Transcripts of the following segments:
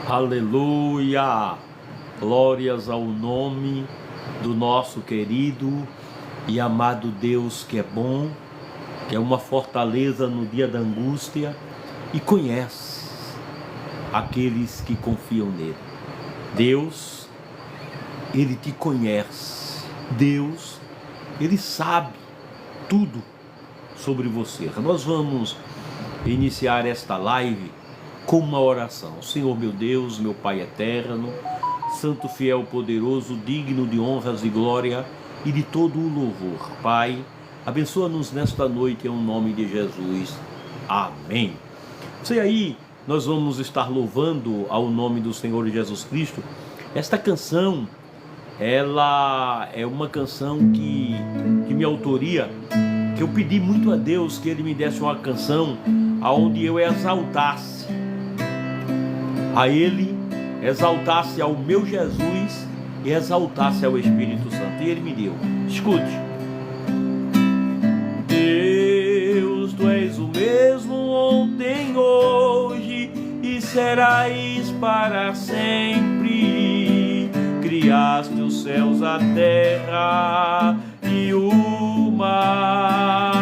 Aleluia! Glórias ao nome do nosso querido e amado Deus, que é bom, que é uma fortaleza no dia da angústia e conhece aqueles que confiam nele. Deus, ele te conhece. Deus, ele sabe tudo sobre você. Nós vamos iniciar esta live com uma oração. Senhor meu Deus, meu Pai eterno, santo, fiel, poderoso, digno de honras e glória e de todo o louvor. Pai, abençoa-nos nesta noite em nome de Jesus. Amém. Sei aí, nós vamos estar louvando ao nome do Senhor Jesus Cristo. Esta canção, ela é uma canção que me autoria, que eu pedi muito a Deus que Ele me desse uma canção onde eu exaltasse a Ele, exaltasse ao meu Jesus e exaltasse ao Espírito Santo. E Ele me deu. Escute. Deus, Tu és o mesmo ontem, hoje e serás para sempre. Criaste os céus, a terra e o mar,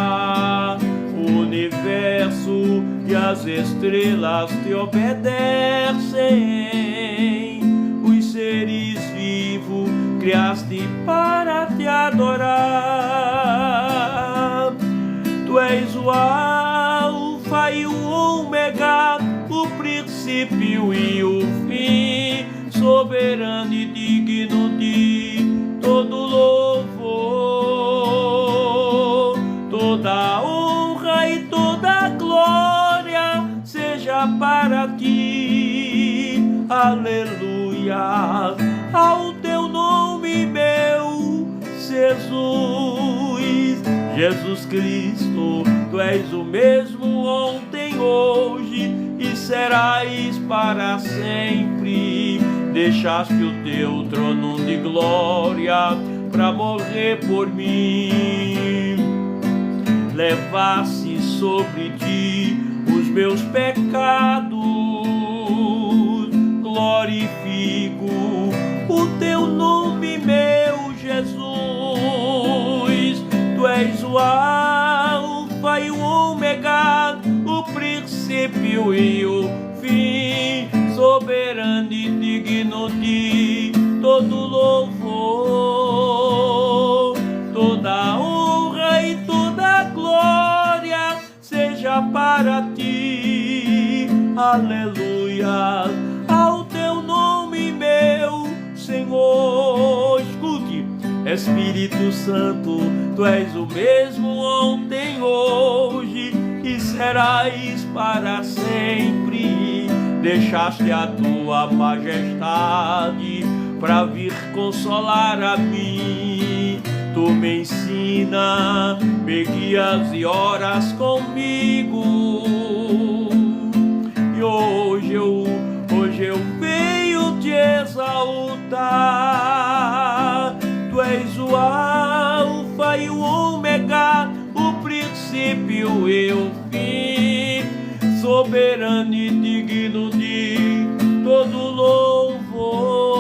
o universo e as estrelas te obedecem. Os seres vivos criaste para te adorar. Tu és o Alfa e o Ômega, o princípio e o fim, soberano e digno de todo louvor. Toda honra e toda glória seja para ti. Aleluia, ao teu nome, meu Jesus. Jesus Cristo, Tu és o mesmo ontem, hoje e serás para sempre. Deixaste o teu trono de glória para morrer por mim. Levaste sobre ti os meus pecados. Glorifico o teu nome, meu Jesus. Tu és o Alfa e o Ômega, o princípio e o fim, soberano e digno de todo louvor. Toda honra e toda glória seja para ti. Aleluia, ao teu nome, meu Senhor. Escute. Espírito Santo, Tu és o mesmo ontem, hoje e serás para sempre. Deixaste a Tua majestade para vir consolar a mim. Tu me ensina, me guias e oras comigo. E hoje eu venho te exaltar. Tu és o Alfa e o Ômega, o princípio e o fim, soberano e digno de todo louvor.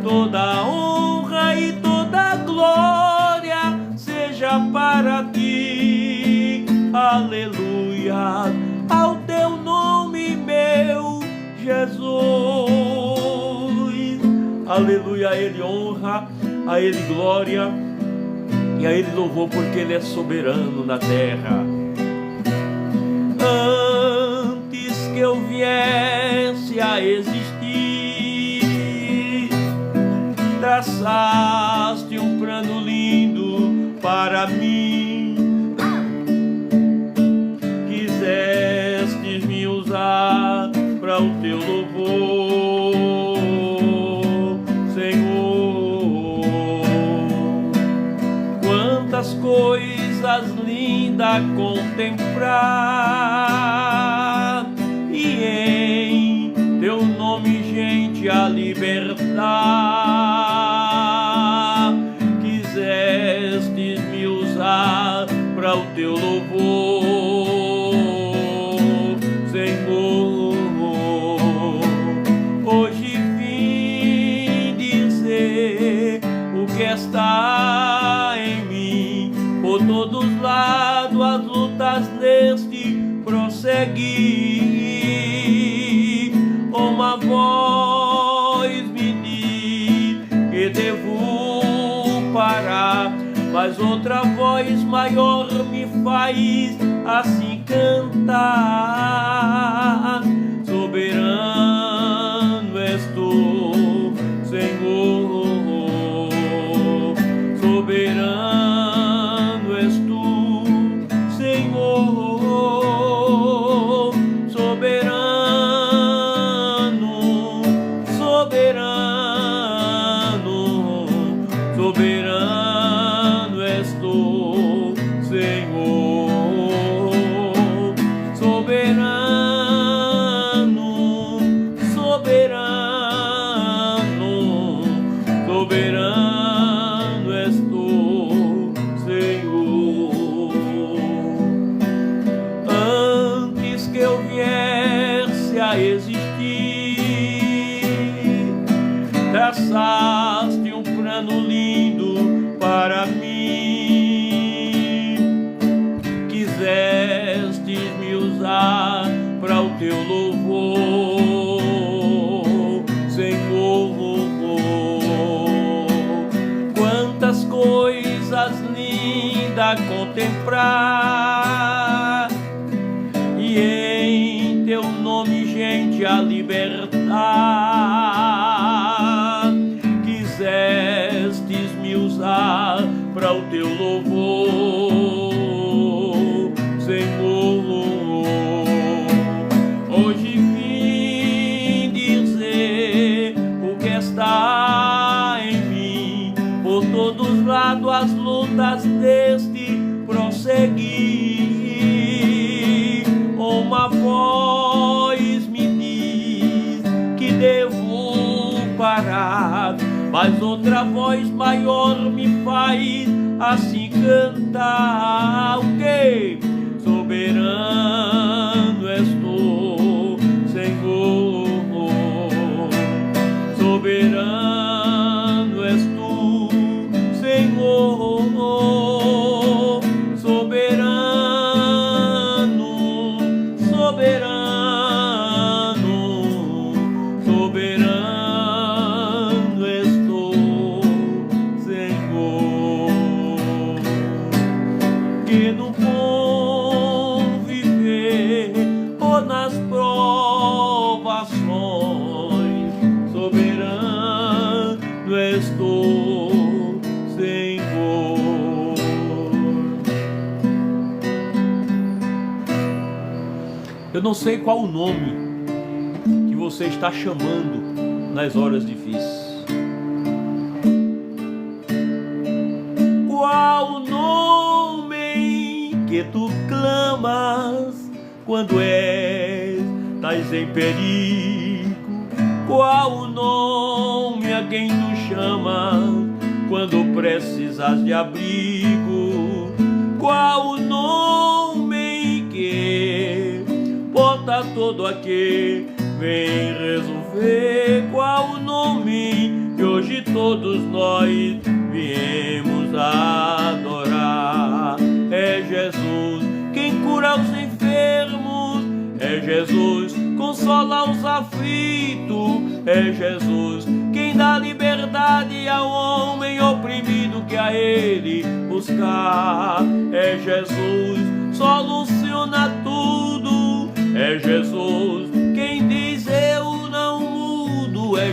Toda honra e toda glória seja para ti. Aleluia, ao teu nome, meu Jesus. Aleluia, a Ele honra, a Ele glória e a Ele louvor, porque Ele é soberano na terra. Antes que eu viesse a existir, traçaste um plano lindo para mim. Quiseste me usar para o teu louvor, Senhor. Quantas coisas lindas contemplar, e em teu nome, gente, a libertar. Quiseste me usar para o teu louvor, Senhor. prosseguir. Uma voz me diz que devo parar, mas outra voz maior me faz assim cantar. Soberano és tu, Senhor. Soberano és tu, Senhor. Soberano, soberano, soberano és tu, Senhor. Soberano, soberano, soberano és tu, Senhor. Antes que eu viesse a existir, traçaste um plano lindo para mim. Quiseste me usar para o teu louvor, Senhor. Quantas coisas lindas a contemplar, e em teu nome, gente, a libertar. Quisestes me usar para o teu louvor, Senhor. Hoje vim dizer o que está em mim. Por todos lados as lutas deste prosseguir. Uma voz me diz que devo parar, mas outra voz maior me faz assim cantar. O quê? Soberano és tu, Senhor. Soberano és tu, Senhor. Soberano, soberano, soberano és tu, Senhor. Que no bom viver ou nas provações, soberano és tu, Senhor. Eu não sei qual o nome que você está chamando nas horas difíceis. Qual o nome que tu clamas quando estás em perigo? Qual o nome a quem tu chamas quando precisas de abrigo? Qual o nome que porta todo aquele vem resolver? Qual o nome que hoje todos nós viemos adorar? É Jesus quem cura os enfermos, é Jesus consola os aflitos, é Jesus quem dá liberdade ao homem oprimido que a ele buscar. É Jesus soluciona tudo, é Jesus quem diz eu não mudo. É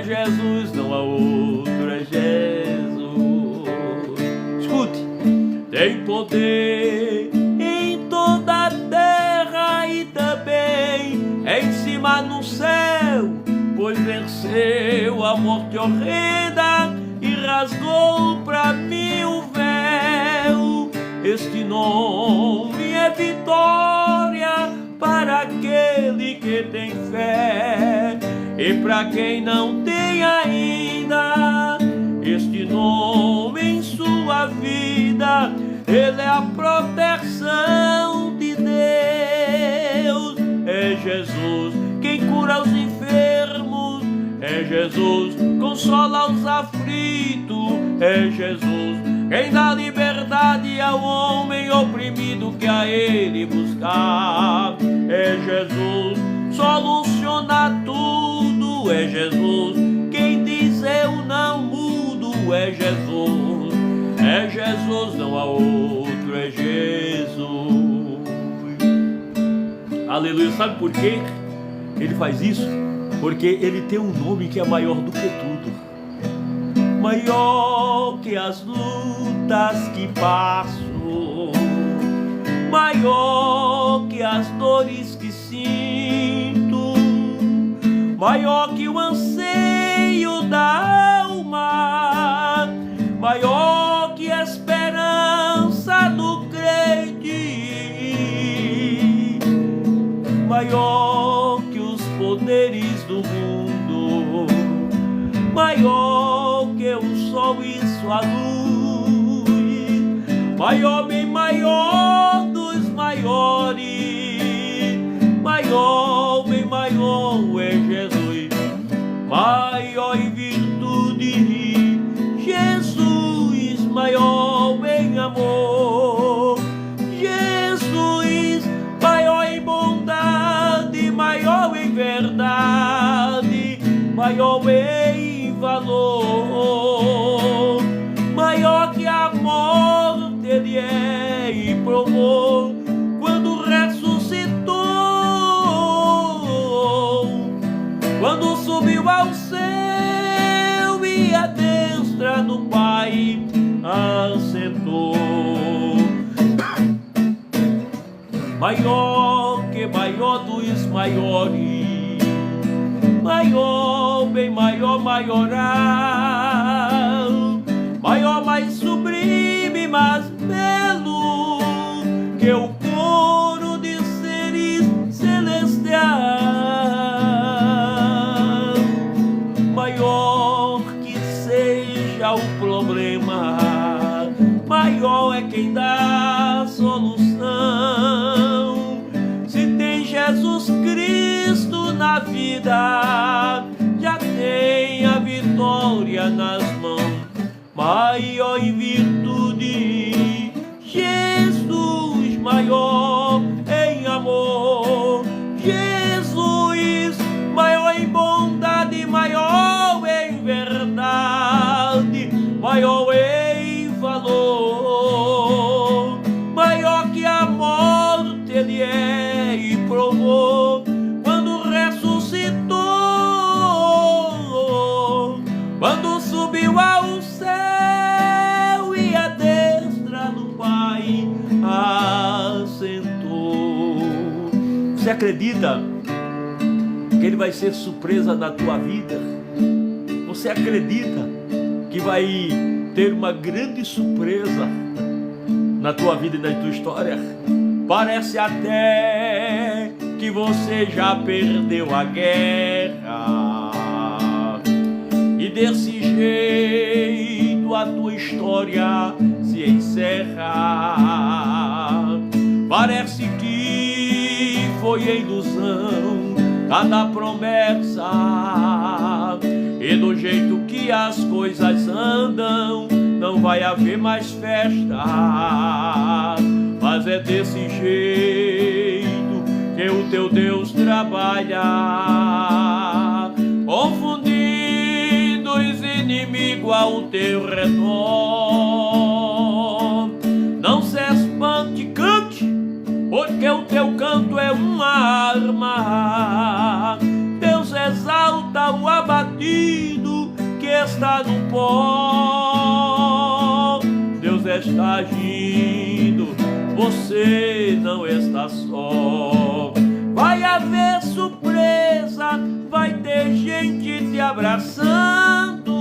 Jesus, não há outro, é Jesus. Escute, tem poder em toda a terra e também em cima no céu, pois venceu a morte horrenda e rasgou pra mim o véu. Este nome é vitória para aquele que tem fé, e para quem não tem ainda este nome em sua vida, ele é a proteção de Deus. É Jesus quem cura os enfermos, é Jesus consola os aflitos, é Jesus quem dá liberdade ao homem oprimido que a ele buscar. É Jesus, soluciona tudo, é Jesus, quem diz eu não mudo, é Jesus, não há outro, é Jesus. Aleluia. Sabe por quê ele faz isso? Porque ele tem um nome que é maior do que tudo, maior que as lutas que passo, maior que as dores que sinto, maior que o anseio da alma, maior que a esperança do crente, maior que os poderes do mundo, maior que o sol e sua luz, maior, bem maior dos maiores, maior, bem maior é Jesus, maior em virtude, Jesus, maior em amor, Jesus, maior em bondade, maior em verdade, maior em valor, maior que a morte ele é e provou quando ressuscitou, quando subiu ao céu e à destra do Pai assentou. Maior que maior dos maiores, maior, bem maior, maioral, maior, mais sublime, mais belo que o coro de seres celestiais, maior que seja o problema, maior é quem dá a solução. Se tem Jesus Cristo na vida, já tem a vitória nas mãos, maior em virtude, Jesus, maior em amor, Jesus, maior em bondade, maior em verdade, maior em valor, maior que a morte ele é e provou quando ressuscitou, quando subiu ao céu e à destra do Pai assentou. Você acredita que ele vai ser surpresa na tua vida? Você acredita que vai ter uma grande surpresa na tua vida e na tua história? Parece até que você já perdeu a guerra e desse jeito a tua história se encerra. Parece que foi ilusão cada promessa, e do jeito que as coisas andam não vai haver mais festa. Mas é desse jeito que o teu Deus trabalha, confundindo os inimigos ao teu redor. Não se espante, cante, porque o teu canto é uma arma. Deus exalta o abatido que está no pó. Deus está agindo, você não está só. Vai haver surpresa, vai ter gente te abraçando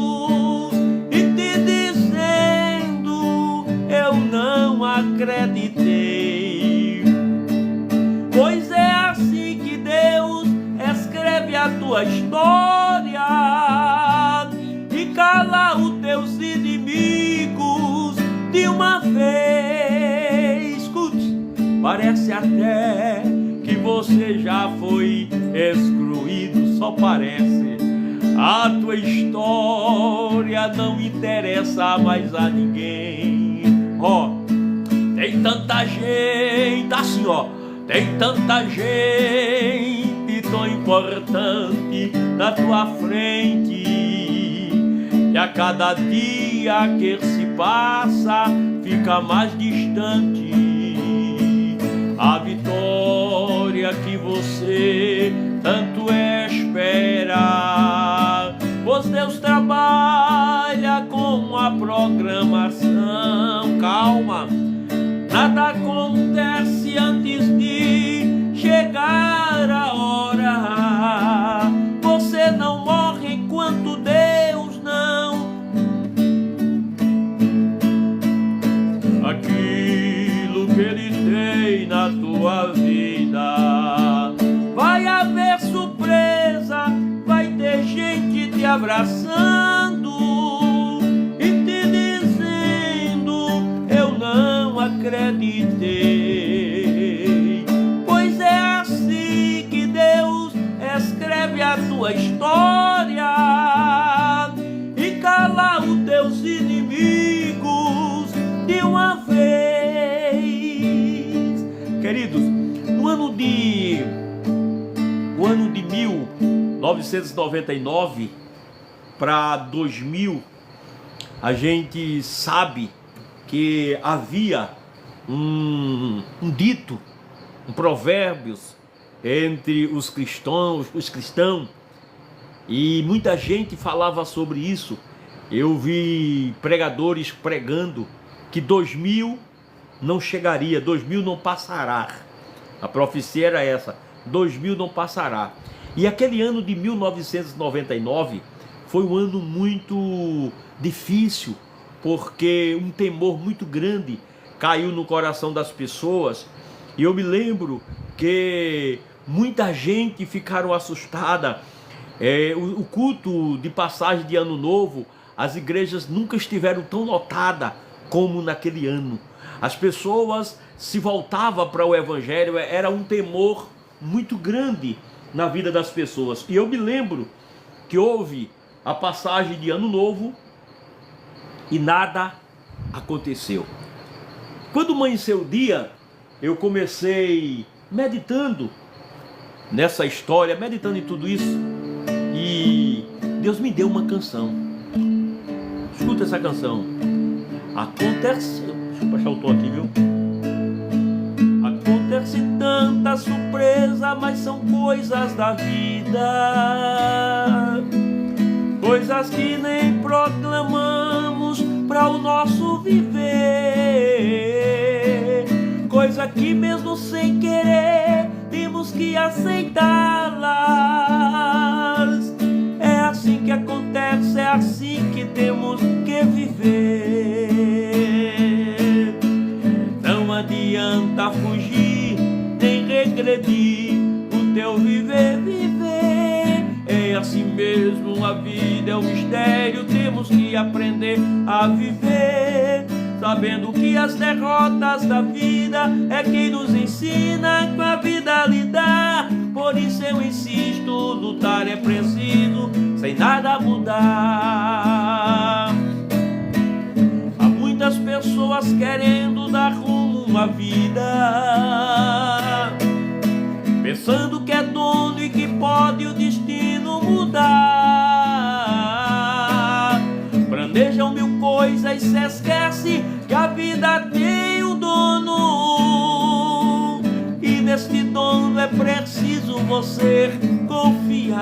e te dizendo: eu não acreditei. Pois é assim que Deus escreve a tua história e cala os teus inimigos de uma vez. Escute, parece até que você já foi excluído, só parece. A tua história não interessa mais a ninguém. Ó, tem tanta gente assim, ó, tem tanta gente tão importante na tua frente, e a cada dia que se passa fica mais distante a vitória que você tanto espera, pois Deus trabalha com a programação. Calma, nada acontece antes de chegar a hora. Você não morre enquanto Deus não. Aquilo que Ele tem na tua vida, vai haver surpresa, vai ter gente te abraçando e te dizendo: eu não acreditei. Pois é assim que Deus escreve a tua história e cala os teus inimigos de uma vez. Queridos, no ano de 1999 para 2000, a gente sabe que havia um dito, um provérbios entre os cristãos, e muita gente falava sobre isso. Eu vi pregadores pregando que 2000 não chegaria, 2000 não passará. A profecia era essa: 2000 não passará. E aquele ano de 1999 foi um ano muito difícil, porque um temor muito grande caiu no coração das pessoas. E eu me lembro que muita gente ficaram assustada. O culto de passagem de ano novo, as igrejas nunca estiveram tão lotadas como naquele ano. As pessoas se voltavam para o evangelho, era um temor muito grande na vida das pessoas. E eu me lembro que houve a passagem de ano novo e nada aconteceu. Quando amanheceu o dia, eu comecei meditando nessa história, meditando em tudo isso, e Deus me deu uma canção. Escuta essa canção. Acontece, deixa eu baixar o tom aqui, viu? Acontece tanta surpresa, mas são coisas da vida, coisas que nem proclamamos para o nosso viver, coisa que mesmo sem querer temos que aceitá-las. É assim que acontece, é assim que temos que viver. Não adianta fugir nem regredir, o teu viver. É assim mesmo, a vida é um mistério, temos que aprender a viver, sabendo que as derrotas da vida é quem nos ensina com a vida a lidar. Por isso eu insisto, lutar é preciso, sem nada mudar. Há muitas pessoas querendo dar rumo à vida, pensando que é dono e que pode o destino mudar. Planejam mil coisas e se esquece que a vida tem um dono, e neste dono é preciso você confiar.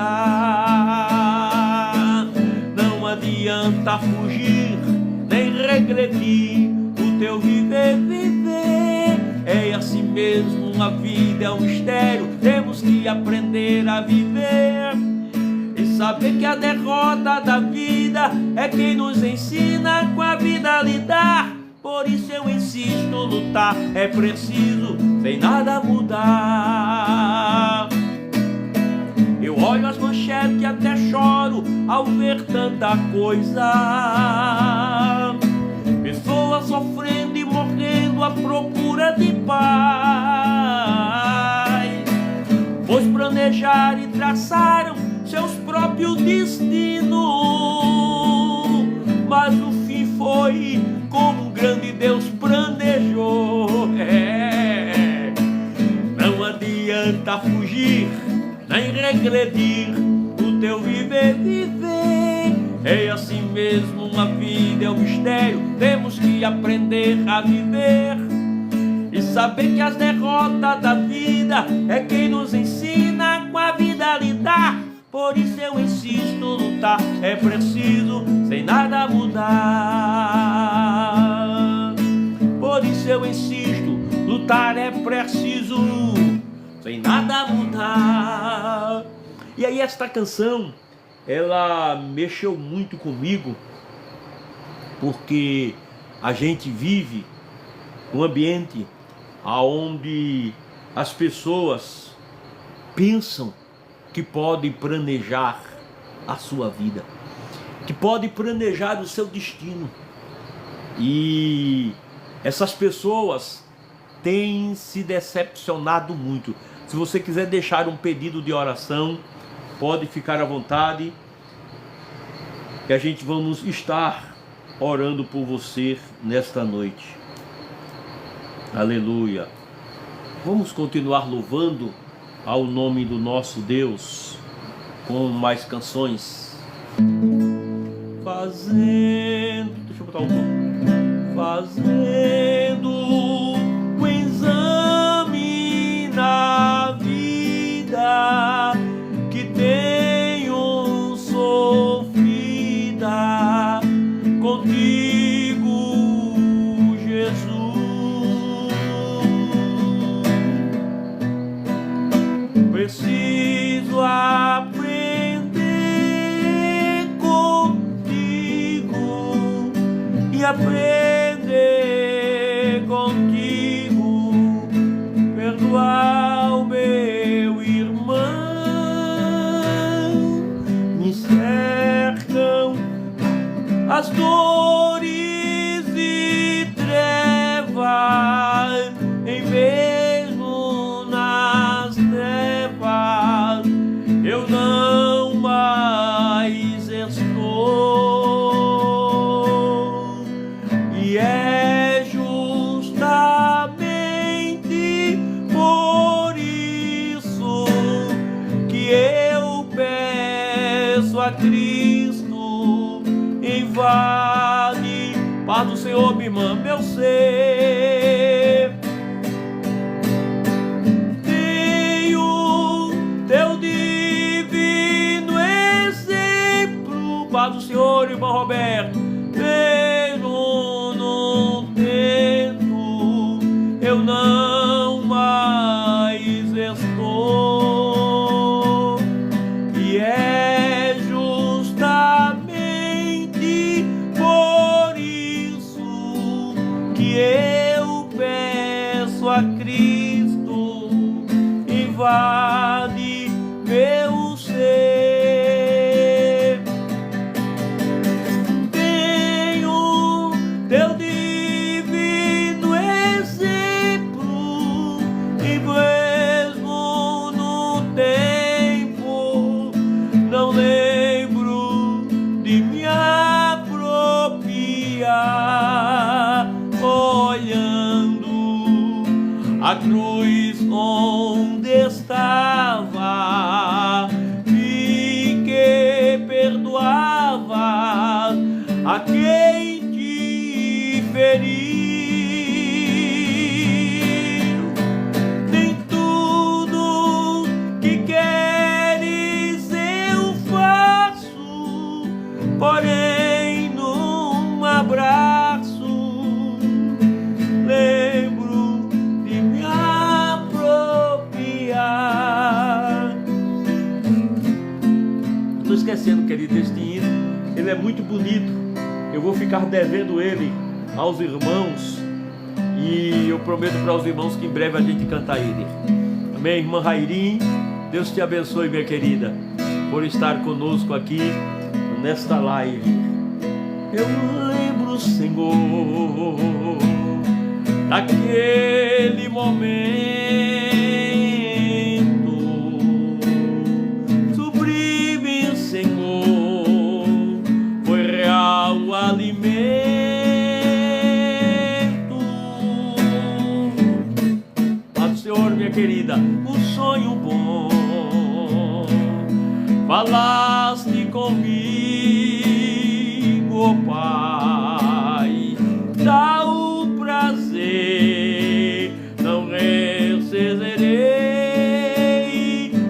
Não adianta fugir nem regredir, o teu viver. É assim mesmo, a vida é um mistério, temos que aprender a viver e saber que a derrota da vida é quem nos ensina com a vida a lidar. Por isso eu insisto, lutar é preciso, sem nada mudar. Eu olho as manchetes e até choro ao ver tanta coisa, pessoas sofrendo e morrendo à procura de paz, pois planejaram e traçaram seus próprio destino, mas o fim foi como um grande Deus planejou. Não adianta fugir, nem regredir, o teu viver. É assim mesmo, uma vida é um mistério, temos que aprender a viver e saber que as derrotas da vida é quem nos ensina com a vida a lidar. Por isso eu insisto, lutar é preciso, sem nada mudar. Por isso eu insisto, lutar é preciso, sem nada mudar. E aí esta canção, ela mexeu muito comigo, porque a gente vive um ambiente onde as pessoas pensam que podem planejar a sua vida, que podem planejar o seu destino. E essas pessoas têm se decepcionado muito. Se você quiser deixar um pedido de oração, pode ficar à vontade, que a gente vamos estar orando por você nesta noite. Aleluia. Vamos continuar louvando ao nome do nosso Deus com mais canções. Deixa eu botar um pouco. Fazendo o exame na vida que tenho sofrida contigo, Jesus. Preciso aprender contigo e aprender contigo, perdoar o meu irmão. Me cercam as dores e trevas, em mesmo nas trevas eu não mais estou. E é justamente por isso que eu peço a Cristo, invade, paz do Senhor, minha irmã, meu ser. Tenho teu divino exemplo, paz do Senhor, irmão Roberto. Mesmo no tempo eu não mais estou. E é justamente por isso que eu peço a Cristo, invade meu ser. Tenho teu divino exemplo, e mesmo no tempo não lembro de me apropriar. Olhando a cruz onde estava, vi que perdoava a quem te feriu. Nem tudo que queres eu faço, porém num abraço lembro de me apropriar. Estou esquecendo, querido, este hino. Ele é muito bonito. Eu vou ficar devendo ele aos irmãos, e eu prometo para os irmãos que em breve a gente canta ele. Amém, irmã Rairim? Deus te abençoe, minha querida, por estar conosco aqui nesta live. Eu lembro, Senhor, daquele momento sublime, falaste comigo, ó Pai, dá o prazer, não recederei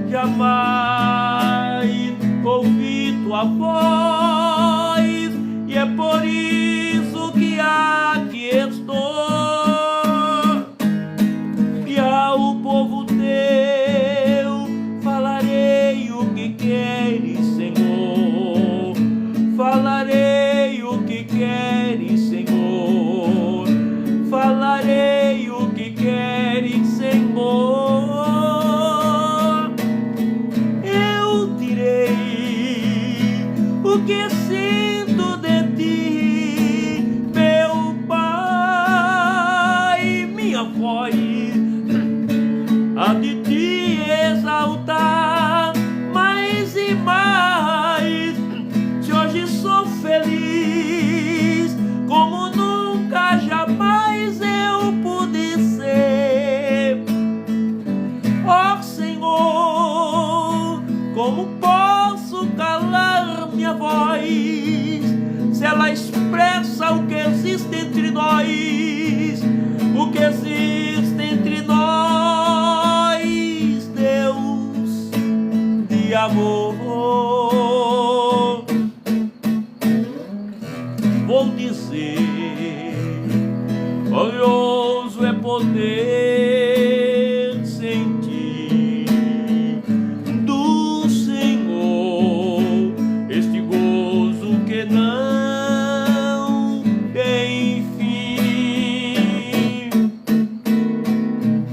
jamais, ouvi tua voz, e é por isso que aqui estou, e ao povo teu falarei o que queres, Senhor, falarei o que queres, Senhor, falarei o que queres, Senhor. Eu direi o que sinto de ti, meu Pai, minha voz há de te exaltar mais e mais. Se hoje sou feliz como nunca jamais eu pude ser, ó Senhor, como posso calar minha voz se ela expressa o que existe entre nós, o que existe entre nós, Deus de amor. Vou dizer, glorioso é poder sentir do Senhor este gozo que não tem fim,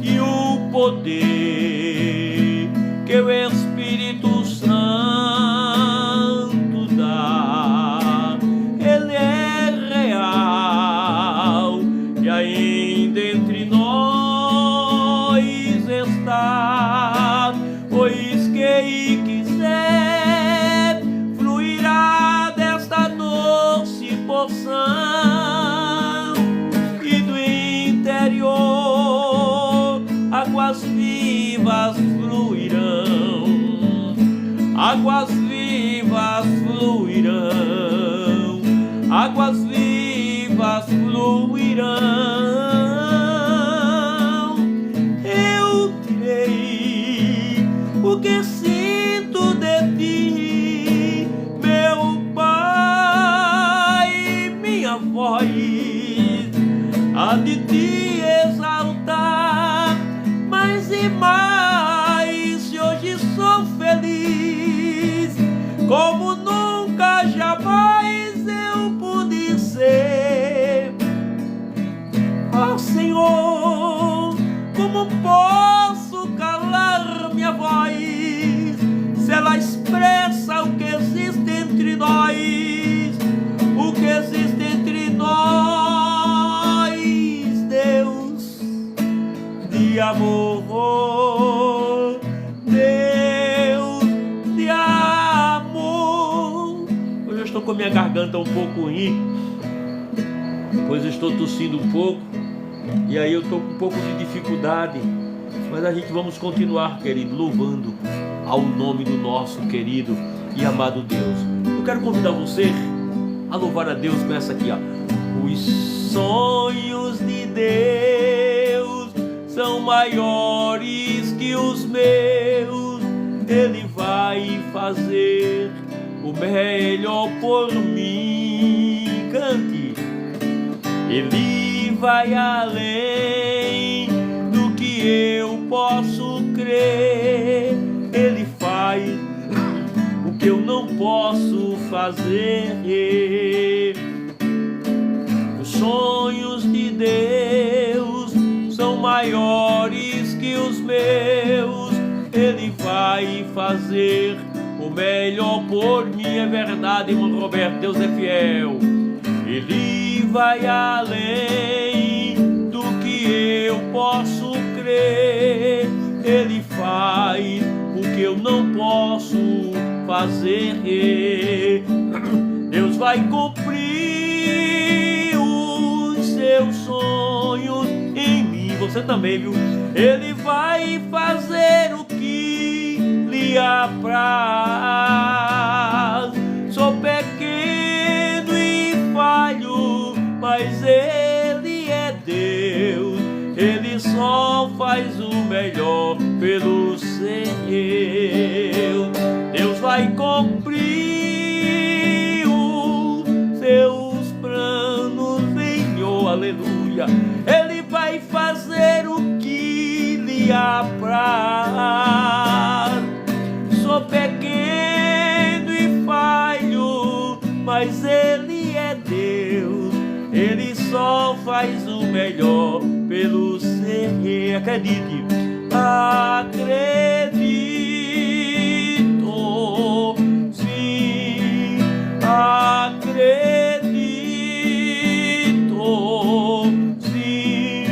e o poder que o Espírito Santo dá, ele é real e ainda entre nós está, pois quem quiser fluirá desta doce porção, e do interior águas vivas fluirão, águas vivas fluirão, águas vivas fluirão. Eu direi o que sinto de ti, meu Pai, minha voz há de te exaltar mais e mais. Se hoje sou feliz como nunca jamais eu pude ser, ó Senhor, como posso calar minha voz se ela expressa o que existe entre nós, o que existe entre nós, Deus de amor, Deus de amor. Hoje eu estou com a minha garganta um pouco ruim, pois eu estou tossindo um pouco, e aí eu estou com um pouco de dificuldade, mas a gente vamos continuar, querido, louvando ao nome do nosso querido e amado Deus. Eu quero convidar você a louvar a Deus com essa aqui, ó. Os sonhos de Deus são maiores que os meus, Ele vai fazer o melhor por mim. Cante. Ele vai além do que eu posso crer, Ele faz o que eu não posso fazer. Os sonhos de Deus são maiores que os meus, Ele vai fazer o melhor por mim. É verdade, irmão Roberto, Deus é fiel. Ele vai além do que eu posso crer, Ele faz o que eu não posso fazer. Deus vai cumprir os seus sonhos em mim, você também, viu? Ele vai fazer o que lhe apraz. faz o melhor pelo ser. Acredite, acredito, sim, acredito, sim,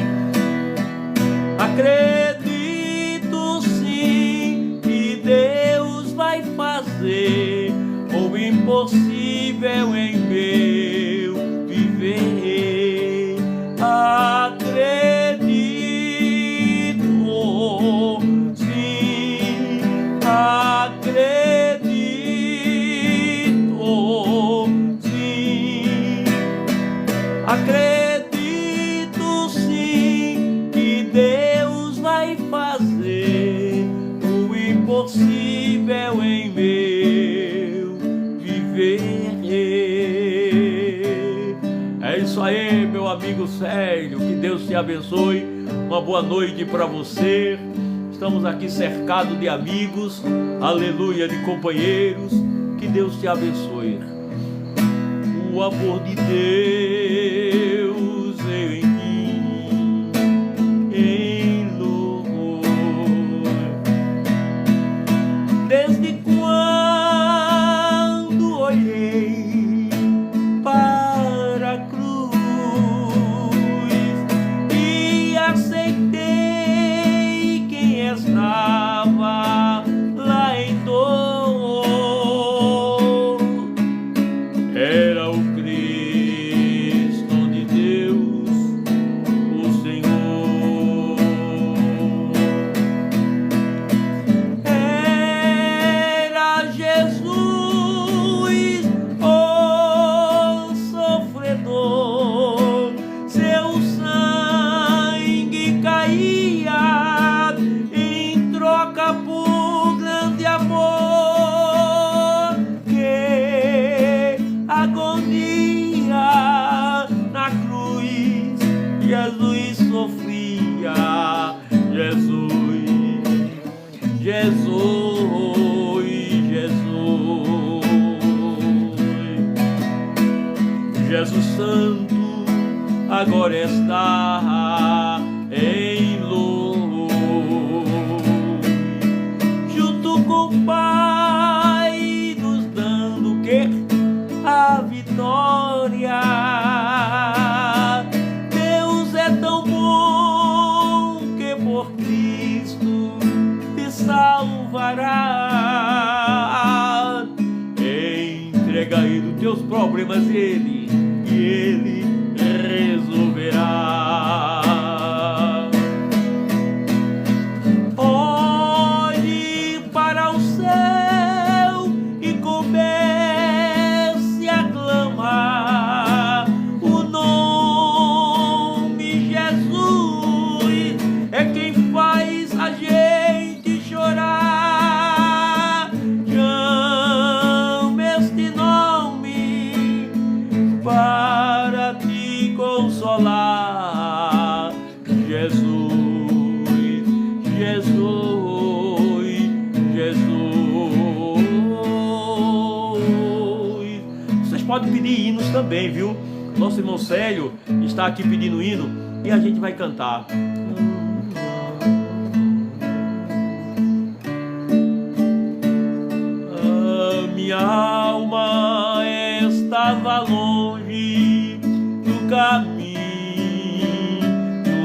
acredito sim que Deus vai fazer o impossível em meu viver. Acredito, sim, acredito, sim, acredito sim que Deus vai fazer o impossível em meu viver. É isso aí, meu amigo Célio, que Deus te abençoe, uma boa noite para você. Estamos aqui cercados de amigos, aleluia, de companheiros, que Deus te abençoe. O amor de Deus em mim, em louvor, desde quando olhei para a cruz e aceitei quem estava lá em dor, era o Cristo de Deus, o Senhor. Era Jesus, o sofredor, seu sangue caía em troca por grande amor. Que agonia na cruz Jesus sofria. Jesus, Jesus, Jesus, Jesus Santo agora está em luz, junto com o Pai, nos dando o quê? A vitória. Deus é tão bom que por Cristo te salvará. Entrega a Ele os teus problemas e Ele resolverá. Olhe para o céu e comece a clamar o nome Jesus. É quem faz a gente chorar. Chame este nome para te consolar. Jesus, Jesus, Jesus. Vocês podem pedir hinos também, viu? Nosso irmão Célio está aqui pedindo hino e a gente vai cantar. A minha alma estava longe do caminho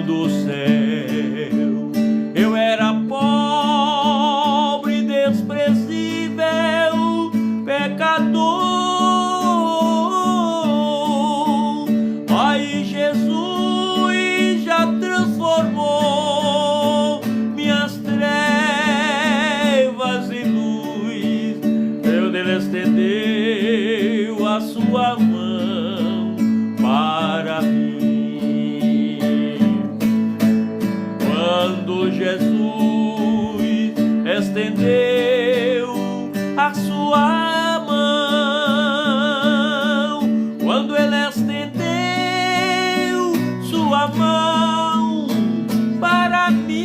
do céu. Eu era pobre, desprezível, pecador. Mas Jesus já transformou minhas trevas em luz. Ele estendeu a sua mão para mim. Quando Jesus estendeu a sua mão, quando Ele estendeu sua mão para mim,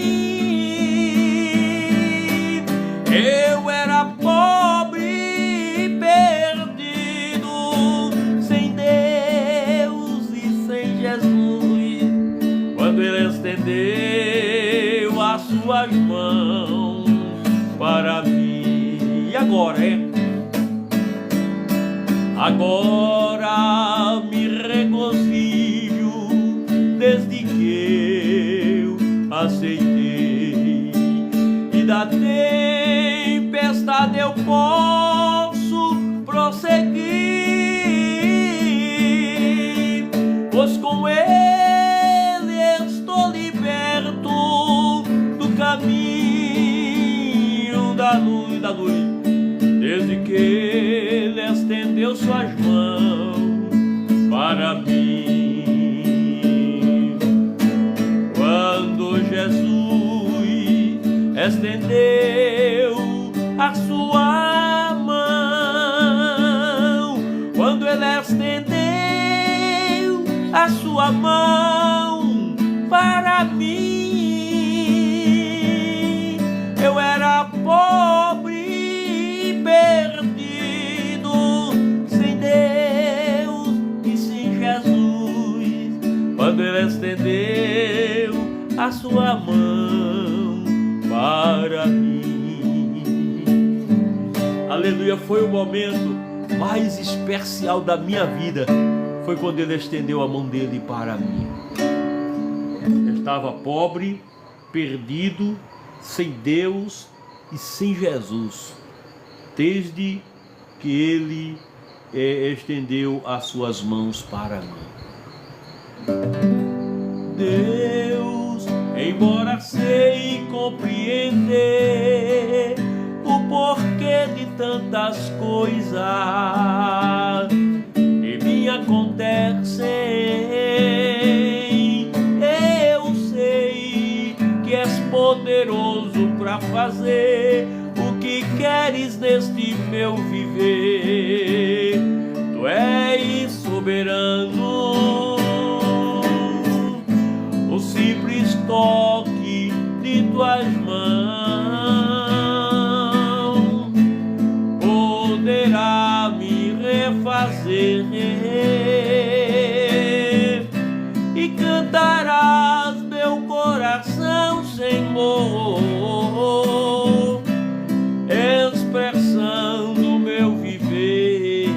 eu era pobre, perdido, sem Deus e sem Jesus. suas mãos para mim. E agora, agora me regozijo desde que eu aceitei, e da tempestade eu posso prosseguir, pois com ele estou liberto do caminho da luz, desde que ele estendeu suas mãos para mim. Quando Jesus estendeu a sua mão, quando ele estendeu a sua mão para mim, eu era pobre e perdido, sem Deus e sem Jesus. Quando ele estendeu a sua mão para mim, aleluia, foi o momento mais especial da minha vida, foi quando ele estendeu a mão dele para mim. Eu estava pobre, perdido, sem Deus e sem Jesus, desde que ele estendeu as suas mãos para mim. Deus, embora sei compreender o porquê de tantas coisas que me acontecem, eu sei que és poderoso para fazer o que queres neste meu viver. Tu és soberano, o simples toque de tuas mãos poderá me refazer, e cantarás meu coração, Senhor, expressando meu viver.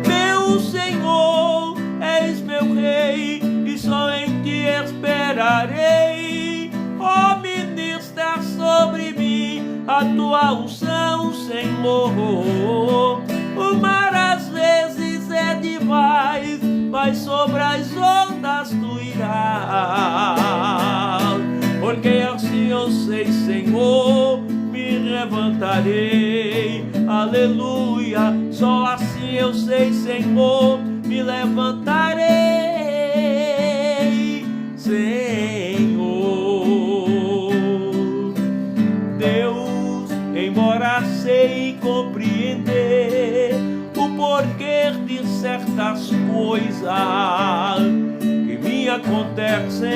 Meu Senhor, és meu Rei, e só em ti esperarei. Ó, ministra sobre mim a tua unção, Senhor. O mar às vezes é demais, mas sobre as ondas tu irás. Porque assim eu sei, Senhor, me levantarei. Aleluia, só assim eu sei, Senhor, me levantarei, Senhor. Deus, embora sei compreender o porquê de certas coisas que me acontecem,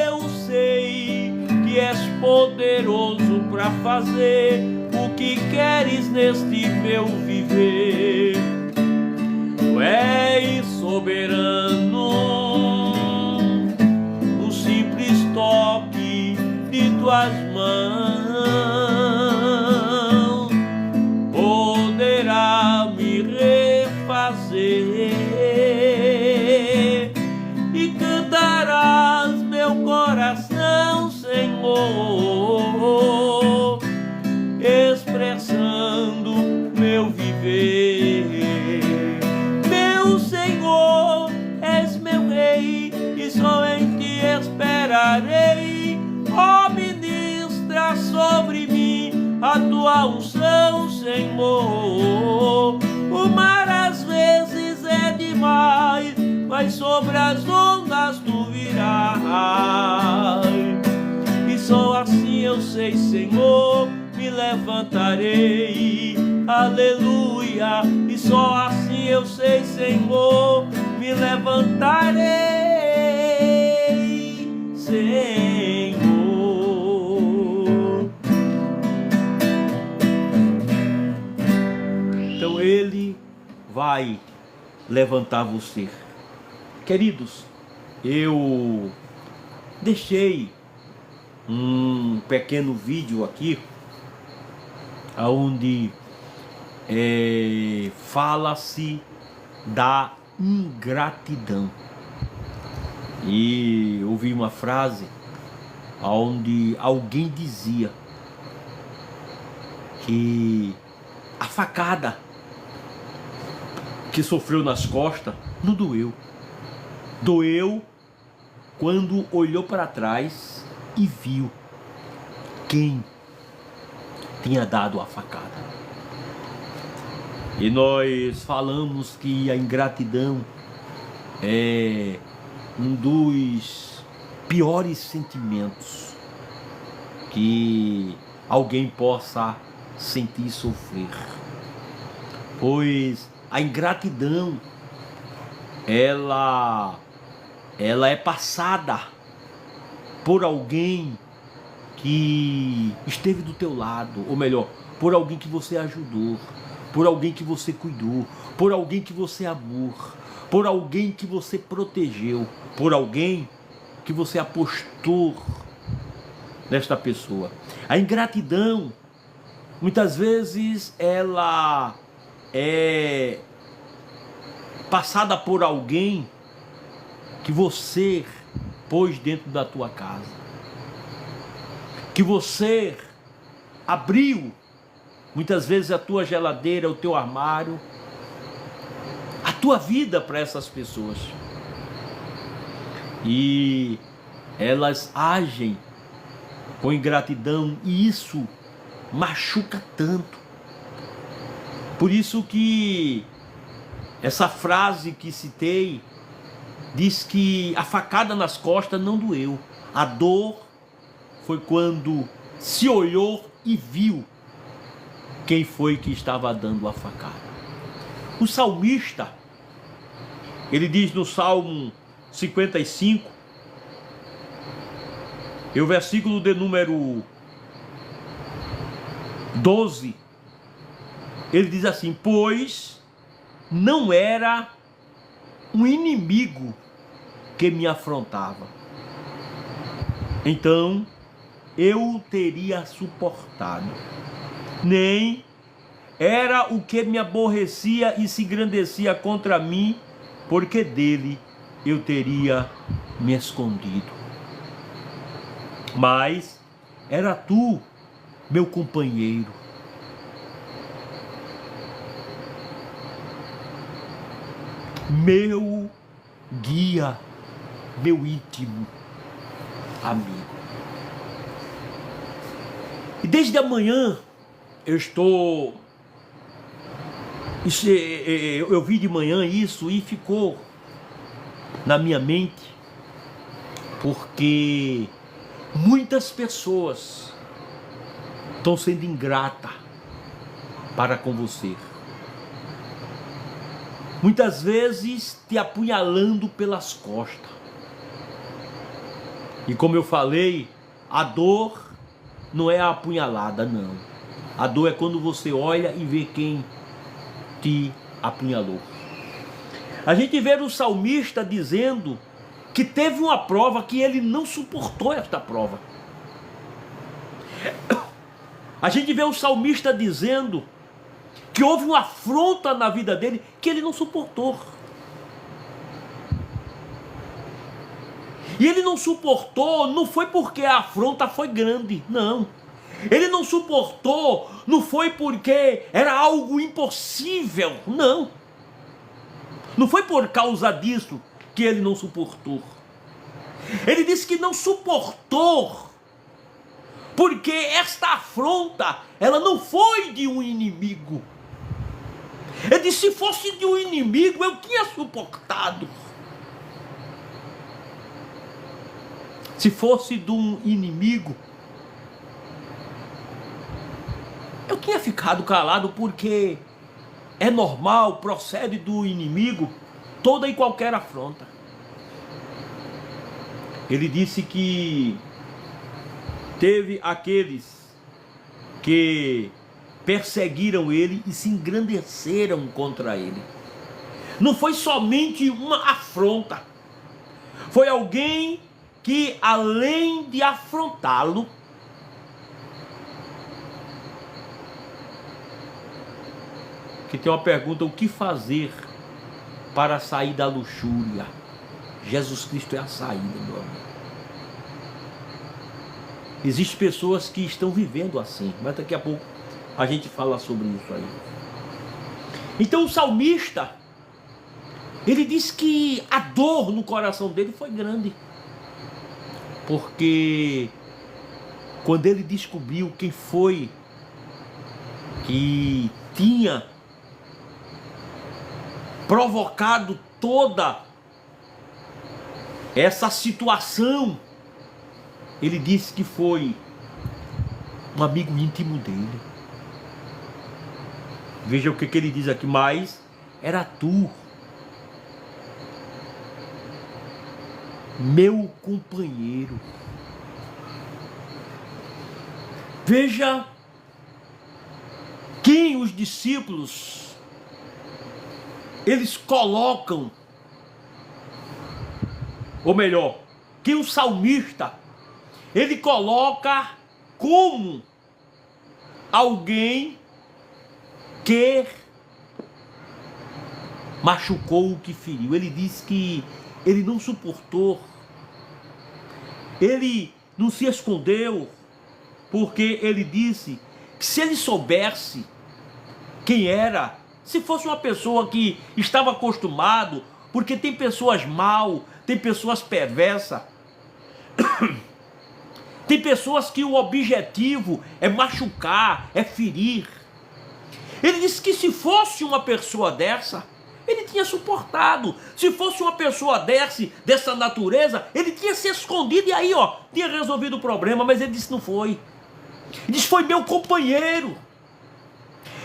eu sei que és poderoso para fazer o que queres neste meu viver. Tu és soberano, um simples toque de tuas mãos poderá me refazer, e cantarás meu coração, Senhor, expressando meu viver. Meu Senhor, és meu Rei, e só em ti esperarei. Ó, ministra sobre mim a tua unção, Senhor. O mar às vezes é demais, mas sobre as ondas tu virás. E só assim eu sei, Senhor, me levantarei. Aleluia, e só assim eu sei, Senhor, me levantarei, Senhor. Então Ele vai levantar você. Queridos, eu deixei um pequeno vídeo aqui, onde fala-se da ingratidão. E ouvi uma frase onde alguém dizia que a facada que sofreu nas costas não doeu. Doeu quando olhou para trás e viu quem tinha dado a facada. E nós falamos que a ingratidão é um dos piores sentimentos que alguém possa sentir e sofrer. Pois a ingratidão, ela é passada por alguém que esteve do teu lado, ou melhor, por alguém que você ajudou, por alguém que você cuidou, por alguém que você amou, por alguém que você protegeu, por alguém que você apostou nesta pessoa. A ingratidão, muitas vezes, ela é passada por alguém que você pôs dentro da tua casa, que você abriu muitas vezes a tua geladeira, o teu armário, a tua vida para essas pessoas. E elas agem com ingratidão e isso machuca tanto. Por isso que essa frase que citei diz que a facada nas costas não doeu. A dor foi quando se olhou e viu quem foi que estava dando a facada. O salmista, ele diz no Salmo 55, e o versículo de número 12, ele diz assim: pois não era um inimigo que me afrontava, então eu teria suportado, nem era o que me aborrecia e se engrandecia contra mim, porque dele eu teria me escondido. Mas era tu, meu companheiro, meu guia, meu íntimo amigo. E desde amanhã eu vi de manhã isso e ficou na minha mente, porque muitas pessoas estão sendo ingratas para com você. Muitas vezes te apunhalando pelas costas. E como eu falei, a dor não é a apunhalada, não. A dor é quando você olha e vê quem te apunhalou. A gente vê o salmista dizendo que teve uma prova que ele não suportou esta prova. A gente vê o salmista dizendo que houve uma afronta na vida dele que ele não suportou. E ele não suportou, não foi porque a afronta foi grande, não. Ele não suportou, não foi porque era algo impossível, não. Não foi por causa disso que ele não suportou. Ele disse que não suportou, porque esta afronta, ela não foi de um inimigo. Ele disse, se fosse de um inimigo, eu tinha suportado. Se fosse de um inimigo, eu tinha ficado calado, porque é normal, procede do inimigo toda e qualquer afronta. Ele disse que teve aqueles que perseguiram ele e se engrandeceram contra ele. Não foi somente uma afronta, foi alguém que, além de afrontá-lo, que tem uma pergunta: o que fazer para sair da luxúria? Jesus Cristo é a saída, meu amigo. Existem pessoas que estão vivendo assim, mas daqui a pouco a gente fala sobre isso aí. Então o salmista, ele diz que a dor no coração dele foi grande, porque quando ele descobriu quem foi que tinha provocado toda essa situação, ele disse que foi um amigo íntimo dele. Veja o que ele diz aqui: mas era tu, meu companheiro. Veja quem os discípulos eles colocam, ou melhor, que o salmista ele coloca como alguém que machucou, o que feriu. Ele diz que ele não suportou, ele não se escondeu, porque ele disse que se ele soubesse quem era, se fosse uma pessoa que estava acostumado, porque tem pessoas mal, tem pessoas perversas, tem pessoas que o objetivo é machucar, é ferir. Ele disse que se fosse uma pessoa dessa, ele tinha suportado. Se fosse uma pessoa dessa natureza, ele tinha se escondido e aí, tinha resolvido o problema. Mas ele disse: não foi. Ele disse: foi meu companheiro.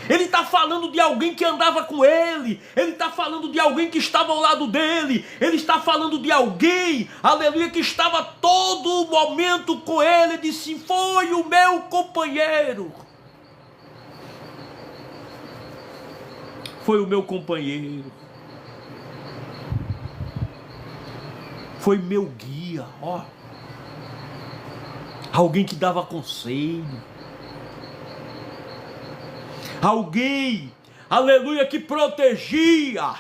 Ele está falando de alguém que andava com ele. Ele está falando de alguém que estava ao lado dele. Ele está falando de alguém, aleluia, que estava todo momento com ele. Ele disse: foi o meu companheiro. Foi o meu companheiro. Foi meu guia, Alguém que dava conselho. Alguém, aleluia, que protegia.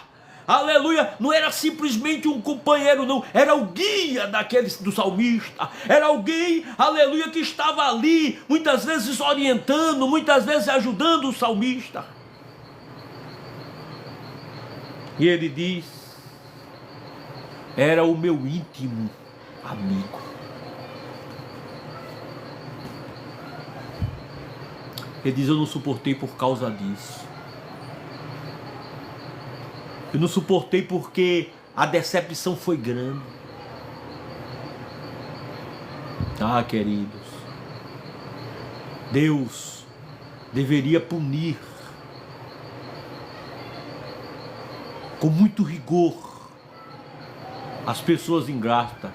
Aleluia, não era simplesmente um companheiro, não. Era o guia do salmista. Era alguém, aleluia, que estava ali, muitas vezes orientando, muitas vezes ajudando o salmista. E ele diz: era o meu íntimo amigo. Ele diz: eu não suportei por causa disso. Eu não suportei porque a decepção foi grande. Ah, queridos, Deus deveria punir com muito rigor as pessoas ingratas.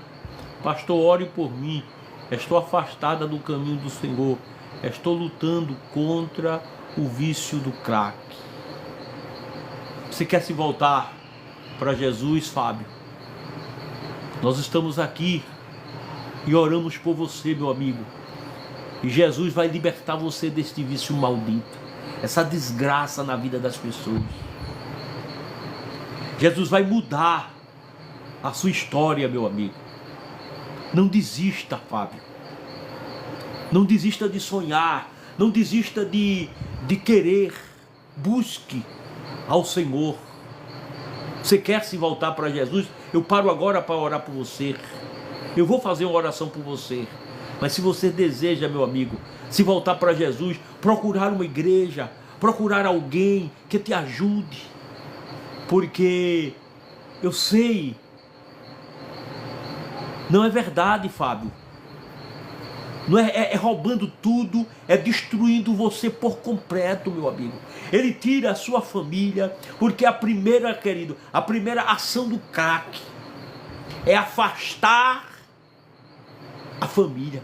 Pastor, ore por mim. Estou afastada do caminho do Senhor. Estou lutando contra o vício do crack. Você quer se voltar para Jesus, Fábio? Nós estamos aqui e oramos por você, meu amigo. E Jesus vai libertar você deste vício maldito, essa desgraça na vida das pessoas. Jesus vai mudar a sua história, meu amigo. Não desista, Fábio. Não desista de sonhar. Não desista de querer. Busque ao Senhor. Você quer se voltar para Jesus? Eu paro agora para orar por você. Eu vou fazer uma oração por você. Mas se você deseja, meu amigo, se voltar para Jesus, procurar uma igreja, procurar alguém que te ajude. Porque eu sei, não é verdade, Fábio. Não é roubando tudo, é destruindo você por completo, meu amigo. Ele tira a sua família, porque a primeira, querido, a primeira ação do crack é afastar a família.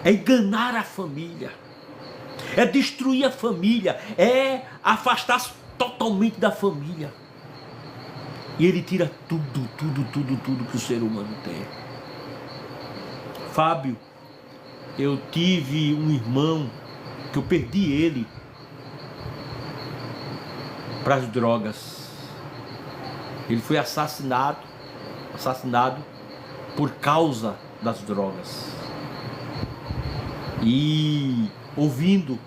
É enganar a família. É destruir a família. É afastar totalmente da família. E ele tira tudo que o ser humano tem. Fábio, eu tive um irmão que eu perdi ele para as drogas. Ele foi assassinado por causa das drogas. E ouvindo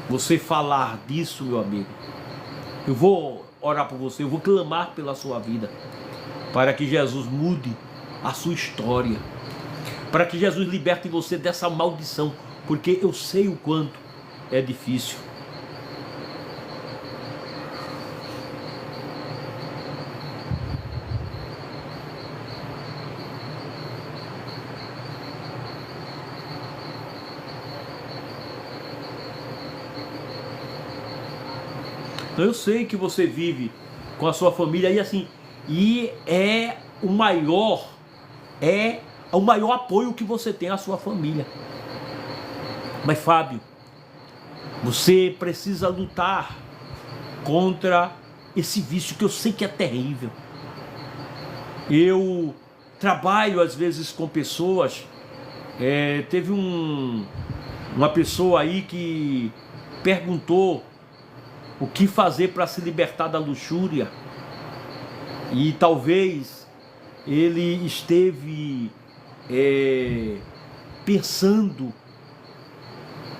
você falar disso, meu amigo, eu vou orar por você, eu vou clamar pela sua vida, para que Jesus mude a sua história, para que Jesus liberte você dessa maldição, porque eu sei o quanto é difícil. Então eu sei que você vive com a sua família e assim, e é o maior apoio que você tem à sua família. Mas Fábio, você precisa lutar contra esse vício que eu sei que é terrível. Eu trabalho às vezes com pessoas, teve uma pessoa aí que perguntou o que fazer para se libertar da luxúria, e talvez ele esteve pensando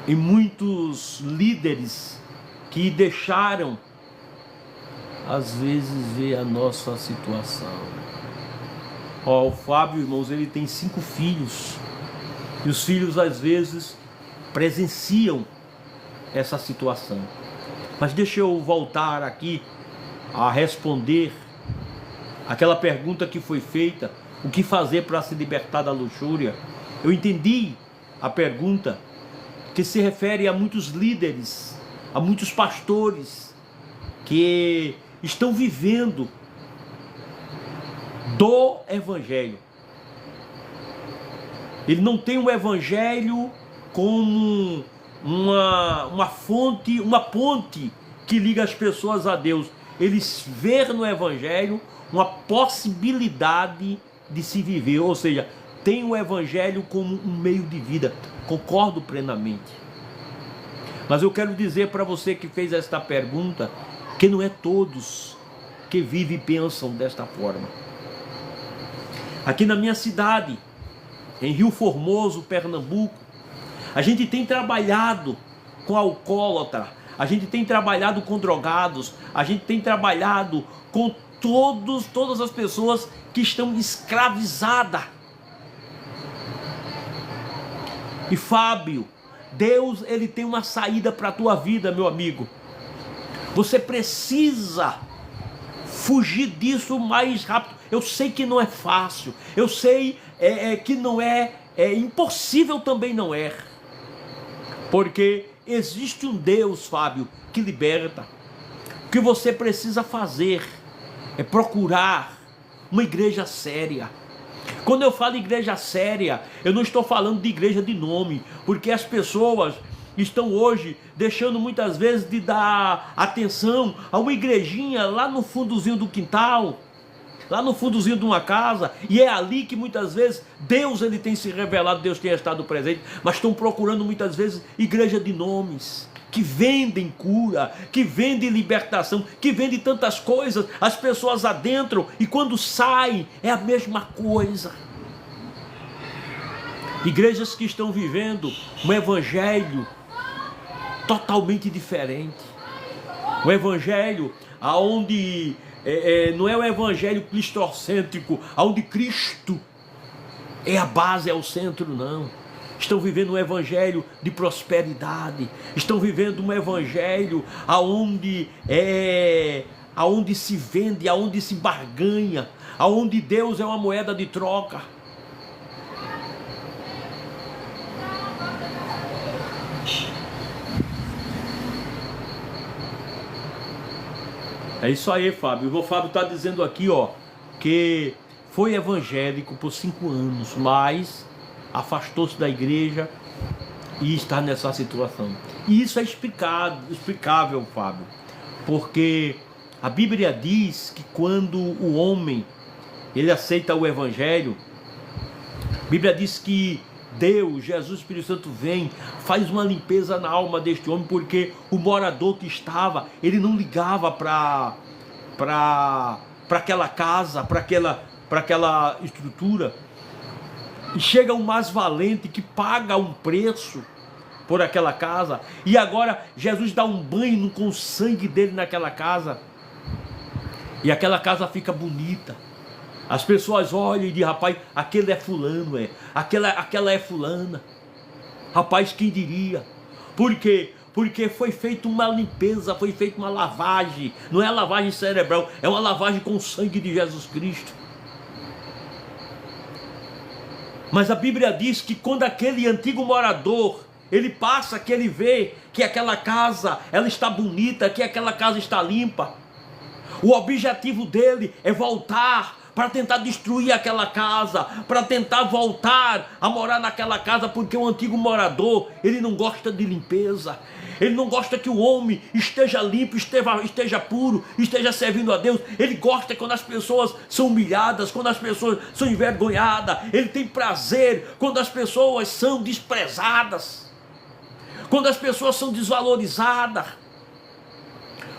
em muitos líderes que deixaram às vezes ver a nossa situação. O Fábio, irmãos, ele tem 5 filhos, e os filhos às vezes presenciam essa situação. Mas deixa eu voltar aqui a responder aquela pergunta que foi feita: o que fazer para se libertar da luxúria? Eu entendi a pergunta, que se refere a muitos líderes, a muitos pastores que estão vivendo do Evangelho. Ele não tem o Evangelho como uma fonte, uma ponte que liga as pessoas a Deus. Eles vê no Evangelho uma possibilidade de se viver, ou seja, tem o Evangelho como um meio de vida. Concordo plenamente. Mas eu quero dizer para você que fez esta pergunta, que não é todos que vivem e pensam desta forma. Aqui na minha cidade, em Rio Formoso, Pernambuco, a gente tem trabalhado com alcoólatra, a gente tem trabalhado com drogados, a gente tem trabalhado com todas as pessoas que estão escravizadas. E Fábio, Deus, ele tem uma saída para a tua vida, meu amigo. Você precisa fugir disso o mais rápido. Eu sei que não é fácil, eu sei que não é impossível, também não é. Porque existe um Deus, Fábio, que liberta. O que você precisa fazer é procurar uma igreja séria. Quando eu falo igreja séria, eu não estou falando de igreja de nome, porque as pessoas estão hoje deixando muitas vezes de dar atenção a uma igrejinha lá no fundozinho do quintal, lá no fundozinho de uma casa, e é ali que muitas vezes Deus ele tem se revelado, Deus tem estado presente, mas estão procurando muitas vezes igreja de nomes, que vendem cura, que vendem libertação, que vendem tantas coisas, as pessoas adentram e quando saem é a mesma coisa. Igrejas que estão vivendo um evangelho totalmente diferente, um evangelho aonde não é o evangelho cristocêntrico, onde Cristo é a base, é o centro, não. Estão vivendo um evangelho de prosperidade, estão vivendo um evangelho aonde se vende, aonde se barganha, aonde Deus é uma moeda de troca. É isso aí, Fábio. O Fábio está dizendo aqui, que foi evangélico por 5 anos, mas afastou-se da igreja e está nessa situação. E isso é explicável, Fábio, porque A Bíblia diz que quando o homem ele aceita o Evangelho, a Bíblia diz que Deus, Jesus, Espírito Santo vem, faz uma limpeza na alma deste homem, porque o morador que estava, ele não ligava para aquela casa, para aquela estrutura. E chega um mais valente que paga um preço por aquela casa, e agora Jesus dá um banho com o sangue dele naquela casa, e aquela casa fica bonita. As pessoas olham e dizem: rapaz, aquele é fulano, aquela é fulana. Rapaz, quem diria? Por quê? Porque foi feita uma limpeza, foi feita uma lavagem. Não é lavagem cerebral, é uma lavagem com o sangue de Jesus Cristo. Mas a Bíblia diz que quando aquele antigo morador, ele passa, que ele vê que aquela casa, ela está bonita, que aquela casa está limpa, o objetivo dele é voltar para tentar destruir aquela casa, para tentar voltar a morar naquela casa, porque o antigo morador, ele não gosta de limpeza, ele não gosta que o homem esteja limpo, esteja puro, esteja servindo a Deus. Ele gosta quando as pessoas são humilhadas, quando as pessoas são envergonhadas. Ele tem prazer quando as pessoas são desprezadas, quando as pessoas são desvalorizadas,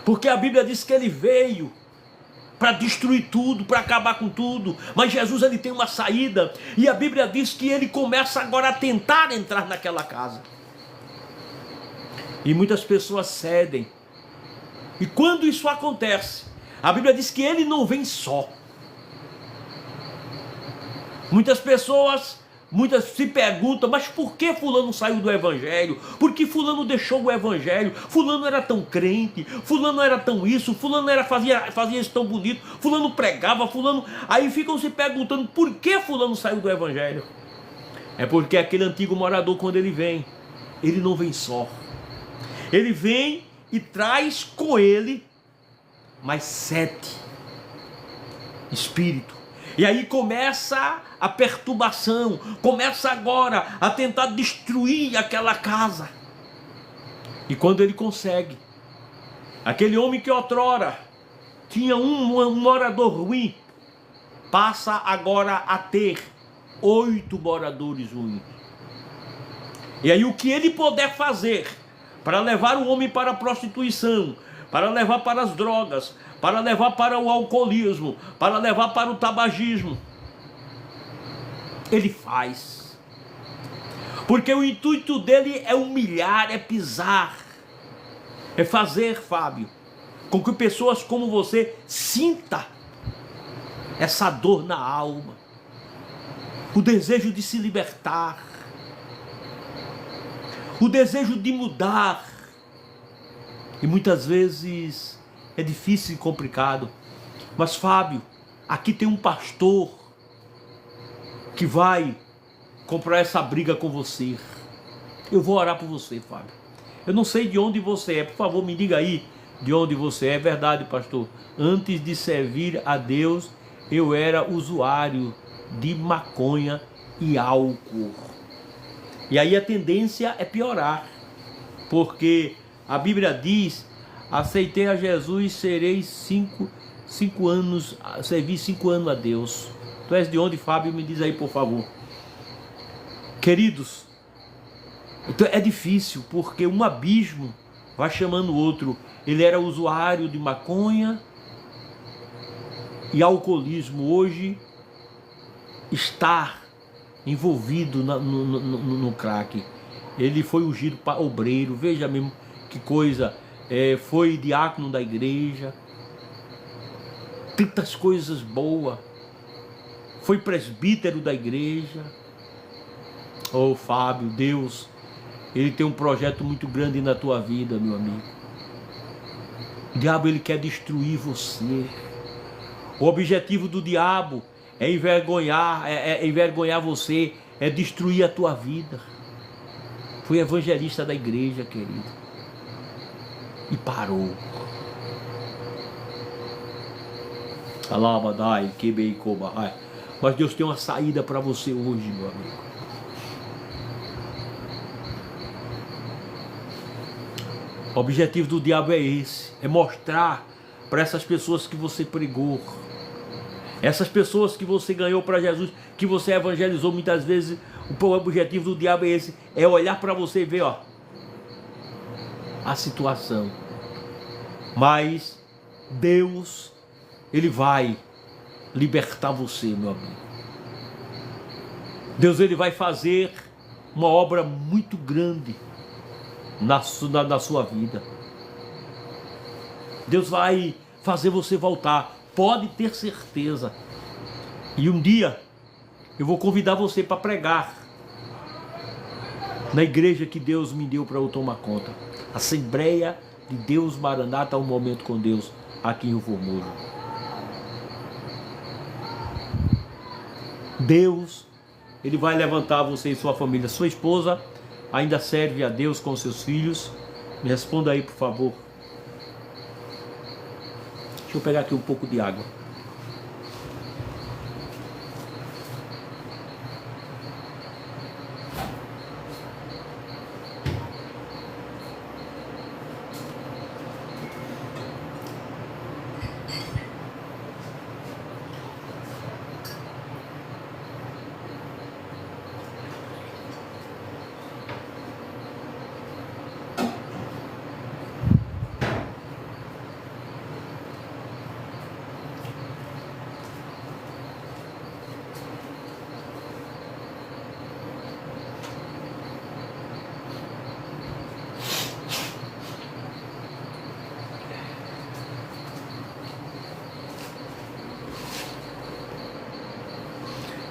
porque a Bíblia diz que ele veio para destruir tudo, para acabar com tudo. Mas Jesus, ele tem uma saída, e a Bíblia diz que ele começa agora a tentar entrar naquela casa, e muitas pessoas cedem. E quando isso acontece, a Bíblia diz que ele não vem só. Muitas se perguntam: mas por que fulano saiu do Evangelho? Por que fulano deixou o Evangelho? Fulano era tão crente, fulano era tão isso, fulano fazia isso tão bonito, fulano pregava, fulano... Aí ficam se perguntando por que fulano saiu do Evangelho. É porque aquele antigo morador, quando ele vem, ele não vem só. Ele vem e traz com ele mais 7 espíritos. E aí começa a perturbação, começa agora a tentar destruir aquela casa. E quando ele consegue, aquele homem que outrora tinha um morador ruim, passa agora a ter 8 moradores ruins. E aí o que ele puder fazer para levar o homem para a prostituição, para levar para as drogas, para levar para o alcoolismo, para levar para o tabagismo, ele faz. Porque o intuito dele é humilhar, é pisar, é fazer, Fábio, com que pessoas como você sinta essa dor na alma, o desejo de se libertar, o desejo de mudar. E muitas vezes é difícil e complicado. Mas, Fábio, aqui tem um pastor que vai comprar essa briga com você. Eu vou orar por você, Fábio. Eu não sei de onde você é. Por favor, me diga aí de onde você é. É verdade, pastor. Antes de servir a Deus, eu era usuário de maconha e álcool. E aí a tendência é piorar. Porque a Bíblia diz: aceitei a Jesus, serei 5 anos, servi 5 anos a Deus. Tu és de onde, Fábio? Me diz aí, por favor. Queridos, então é difícil, porque um abismo vai chamando o outro. Ele era usuário de maconha e alcoolismo. Hoje está envolvido no crack. Ele foi ungido para obreiro. Veja mesmo que coisa. Foi diácono da igreja. Tantas coisas boas. Foi presbítero da igreja. Oh, Fábio, Deus, Ele tem um projeto muito grande na tua vida, meu amigo. O diabo, ele quer destruir você. O objetivo do diabo é envergonhar você, é destruir a tua vida. Fui evangelista da igreja, querido, e parou. Mas Deus tem uma saída para você hoje, meu amigo. O objetivo do diabo é esse, é mostrar para essas pessoas que você pregou, essas pessoas que você ganhou para Jesus, que você evangelizou. Muitas vezes o objetivo do diabo é esse, é olhar para você e ver, ó, a situação. Mas Deus, Ele vai libertar você, meu amigo. Deus, Ele vai fazer uma obra muito grande na sua vida. Deus vai fazer você voltar, pode ter certeza. E um dia eu vou convidar você para pregar na igreja que Deus me deu para eu tomar conta. Assembleia de Deus Maranata, um momento com Deus, aqui em Rio Formoso. Deus, Ele vai levantar você e sua família. Sua esposa ainda serve a Deus com seus filhos? Me responda aí, por favor. Deixa eu pegar aqui um pouco de água.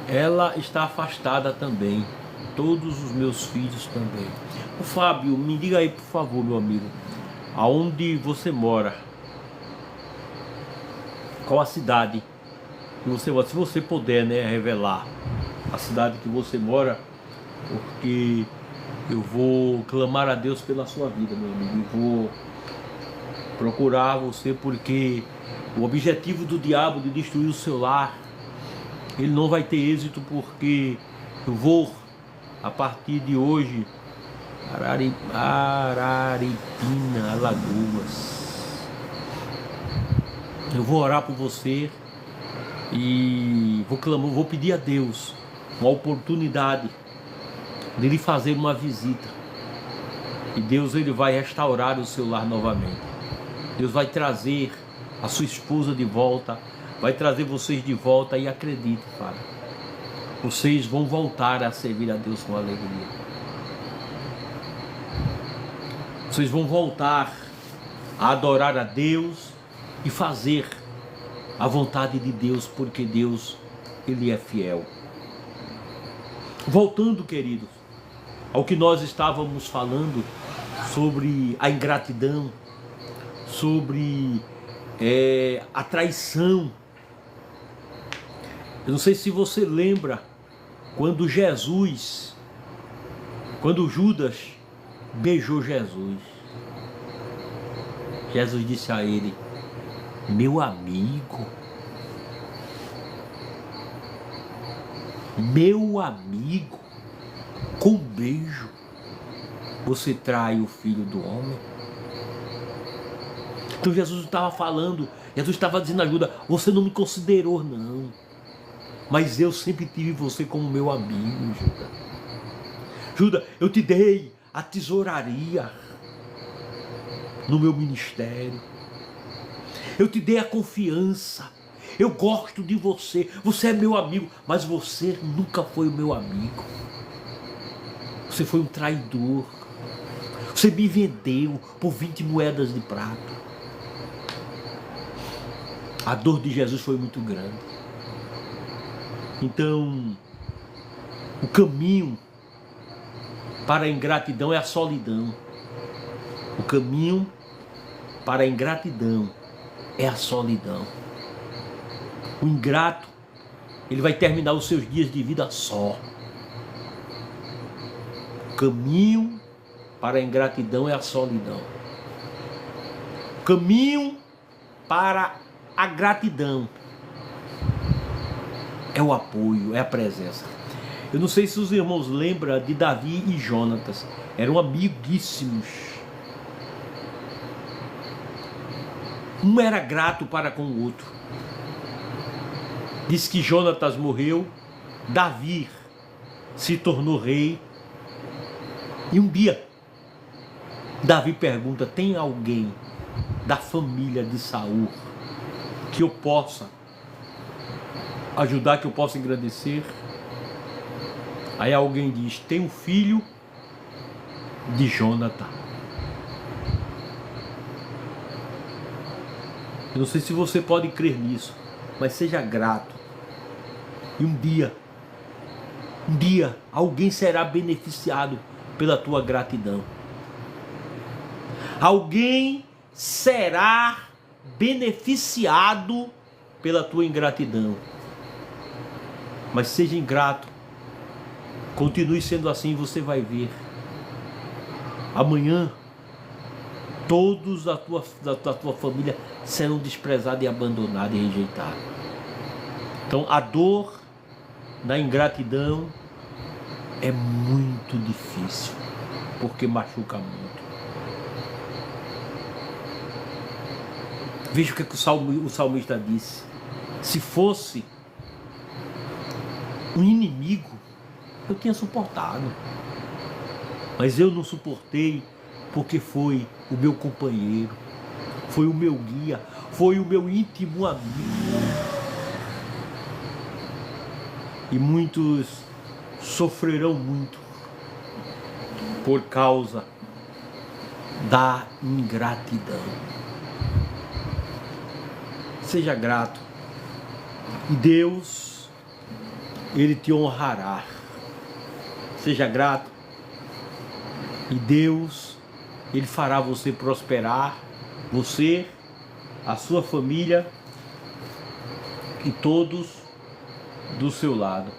Ela está afastada também. Todos os meus filhos também. O Fábio, me diga aí, por favor, meu amigo, aonde você mora? Qual a cidade que você mora? Se você puder, né, revelar a cidade que você mora, porque eu vou clamar a Deus pela sua vida, meu amigo. Eu vou procurar você, porque o objetivo do diabo de destruir o seu lar, ele não vai ter êxito, porque eu vou, a partir de hoje, Araripina, Alagoas, eu vou orar por você e vou pedir a Deus uma oportunidade de lhe fazer uma visita. E Deus, Ele vai restaurar o seu lar novamente. Deus vai trazer a sua esposa de volta, vai trazer vocês de volta, e acredite, Pai, vocês vão voltar a servir a Deus com alegria. Vocês vão voltar a adorar a Deus e fazer a vontade de Deus, porque Deus, Ele é fiel. Voltando, queridos, ao que nós estávamos falando sobre a ingratidão, sobre a traição. Eu não sei se você lembra quando Judas beijou Jesus. Jesus disse a ele: meu amigo, com beijo você trai o Filho do Homem. Então Jesus estava falando, Jesus estava dizendo a Judas: você não me considerou, não, mas eu sempre tive você como meu amigo, Judas. Judas, eu te dei a tesouraria no meu ministério. Eu te dei a confiança. Eu gosto de você. Você é meu amigo, mas você nunca foi o meu amigo. Você foi um traidor. Você me vendeu por 20 moedas de prata. A dor de Jesus foi muito grande. Então, o caminho para a ingratidão é a solidão. O caminho para a ingratidão é a solidão. O ingrato, ele vai terminar os seus dias de vida só. O caminho para a ingratidão é a solidão. O caminho para a gratidão é o apoio, é a presença. Eu não sei se os irmãos lembram de Davi e Jonatas. Eram amiguíssimos. Um era grato para com o outro. Diz que Jonatas morreu, Davi se tornou rei. E um dia, Davi pergunta: tem alguém da família de Saul que eu possa ajudar, que eu possa engrandecer? Aí alguém diz: tem um filho de Jonatas. Eu não sei se você pode crer nisso, mas seja grato. E um dia, alguém será beneficiado pela tua gratidão. Alguém será beneficiado pela tua ingratidão. Mas seja ingrato. Continue sendo assim, você vai ver. Amanhã, todos da tua família serão desprezados e abandonados e rejeitados. Então, a dor da ingratidão é muito difícil, porque machuca muito. Veja o que o salmista disse: se fosse um inimigo, eu tinha suportado, mas eu não suportei, porque foi o meu companheiro, foi o meu guia, foi o meu íntimo amigo. E muitos sofrerão muito por causa da ingratidão. Seja grato e Deus, Ele te honrará. Seja grato e Deus, Ele fará você prosperar, você, a sua família e todos do seu lado.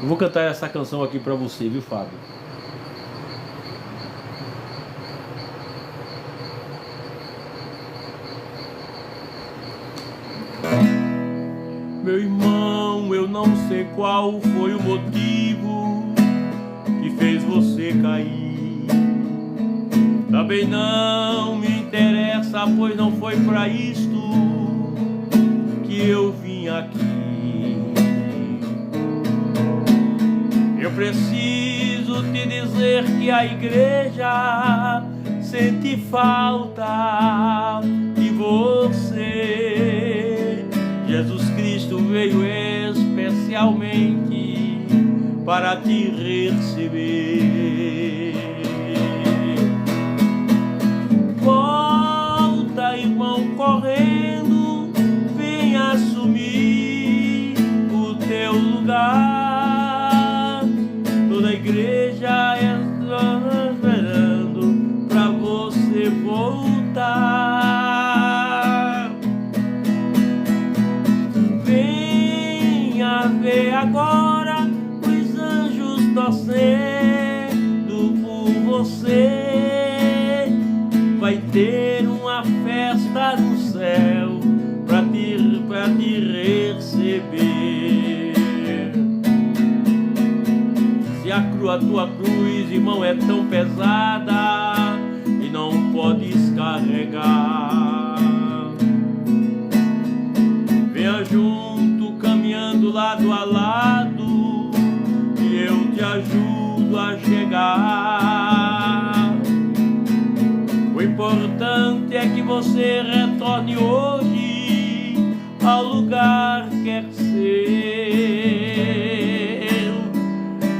Eu vou cantar essa canção aqui para você, viu, Fábio? Meu irmão, eu não sei qual foi o motivo que fez você cair. Também não me interessa, pois não foi para isto que eu vim aqui. Eu preciso te dizer que a igreja sente falta de você. Jesus Cristo veio especialmente para te receber. Volta, irmão, correndo, vem assumir o teu lugar. Toda a igreja está esperando para você voltar. Venha ver agora os anjos torcendo por você. Vai ter uma festa no céu para te receber. Se a tua cruz, irmão, é tão pesada e não podes carregar, venha junto, caminhando lado a lado, e eu te ajudo a chegar. O importante é que você retorne hoje ao lugar que quer ser.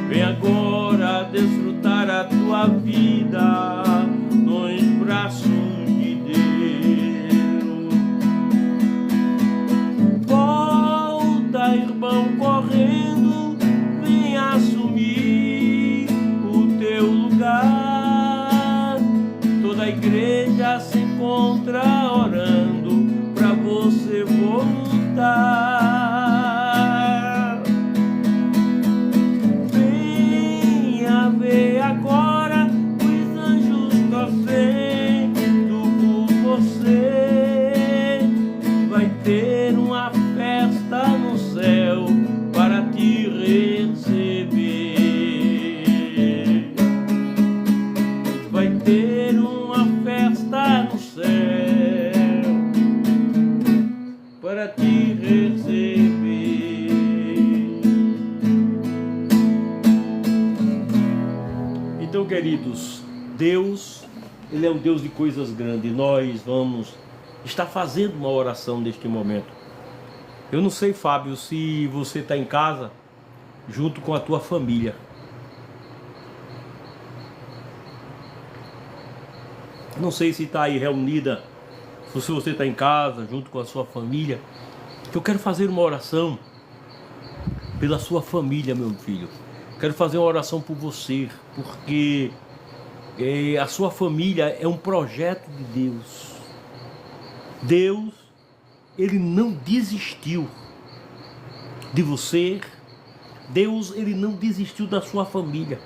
Vem agora desfrutar a tua vida nos braços de Deus. Volta, irmão, correndo, vem assumir o teu lugar. Toda a igreja se encontra orando para você voltar. Venha ver agora os anjos torcendo por você. Vai ter uma festa no céu para te receber. queridos, Deus, Ele é um Deus de coisas grandes. Nós vamos estar fazendo uma oração neste momento. Eu não sei, Fábio, se você está em casa junto com a tua família. Não sei se está aí reunida, se você está em casa junto com a sua família. Eu quero fazer uma oração pela sua família, meu filho. Quero fazer uma oração por você, porque a sua família é um projeto de Deus. Deus, Ele não desistiu de você. Deus, Ele não desistiu da sua família.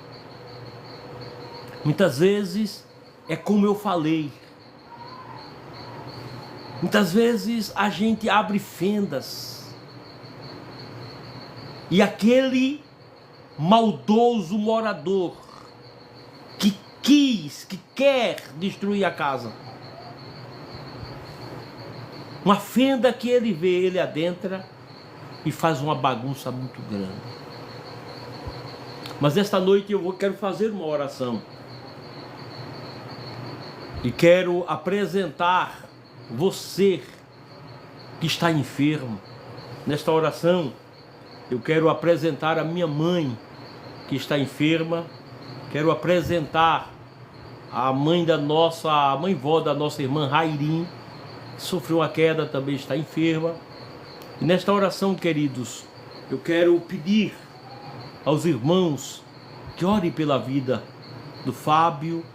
Muitas vezes, é como eu falei, muitas vezes a gente abre fendas e aquele maldoso morador que quer destruir a casa, uma fenda que ele vê, ele adentra e faz uma bagunça muito grande. Mas esta noite eu quero fazer uma oração e quero apresentar você que está enfermo. Nesta oração eu quero apresentar a minha mãe que está enferma. Quero apresentar a mãe a mãe-vó da nossa irmã Rairim, que sofreu uma queda, também está enferma. E nesta oração, queridos, eu quero pedir aos irmãos que orem pela vida do Fábio,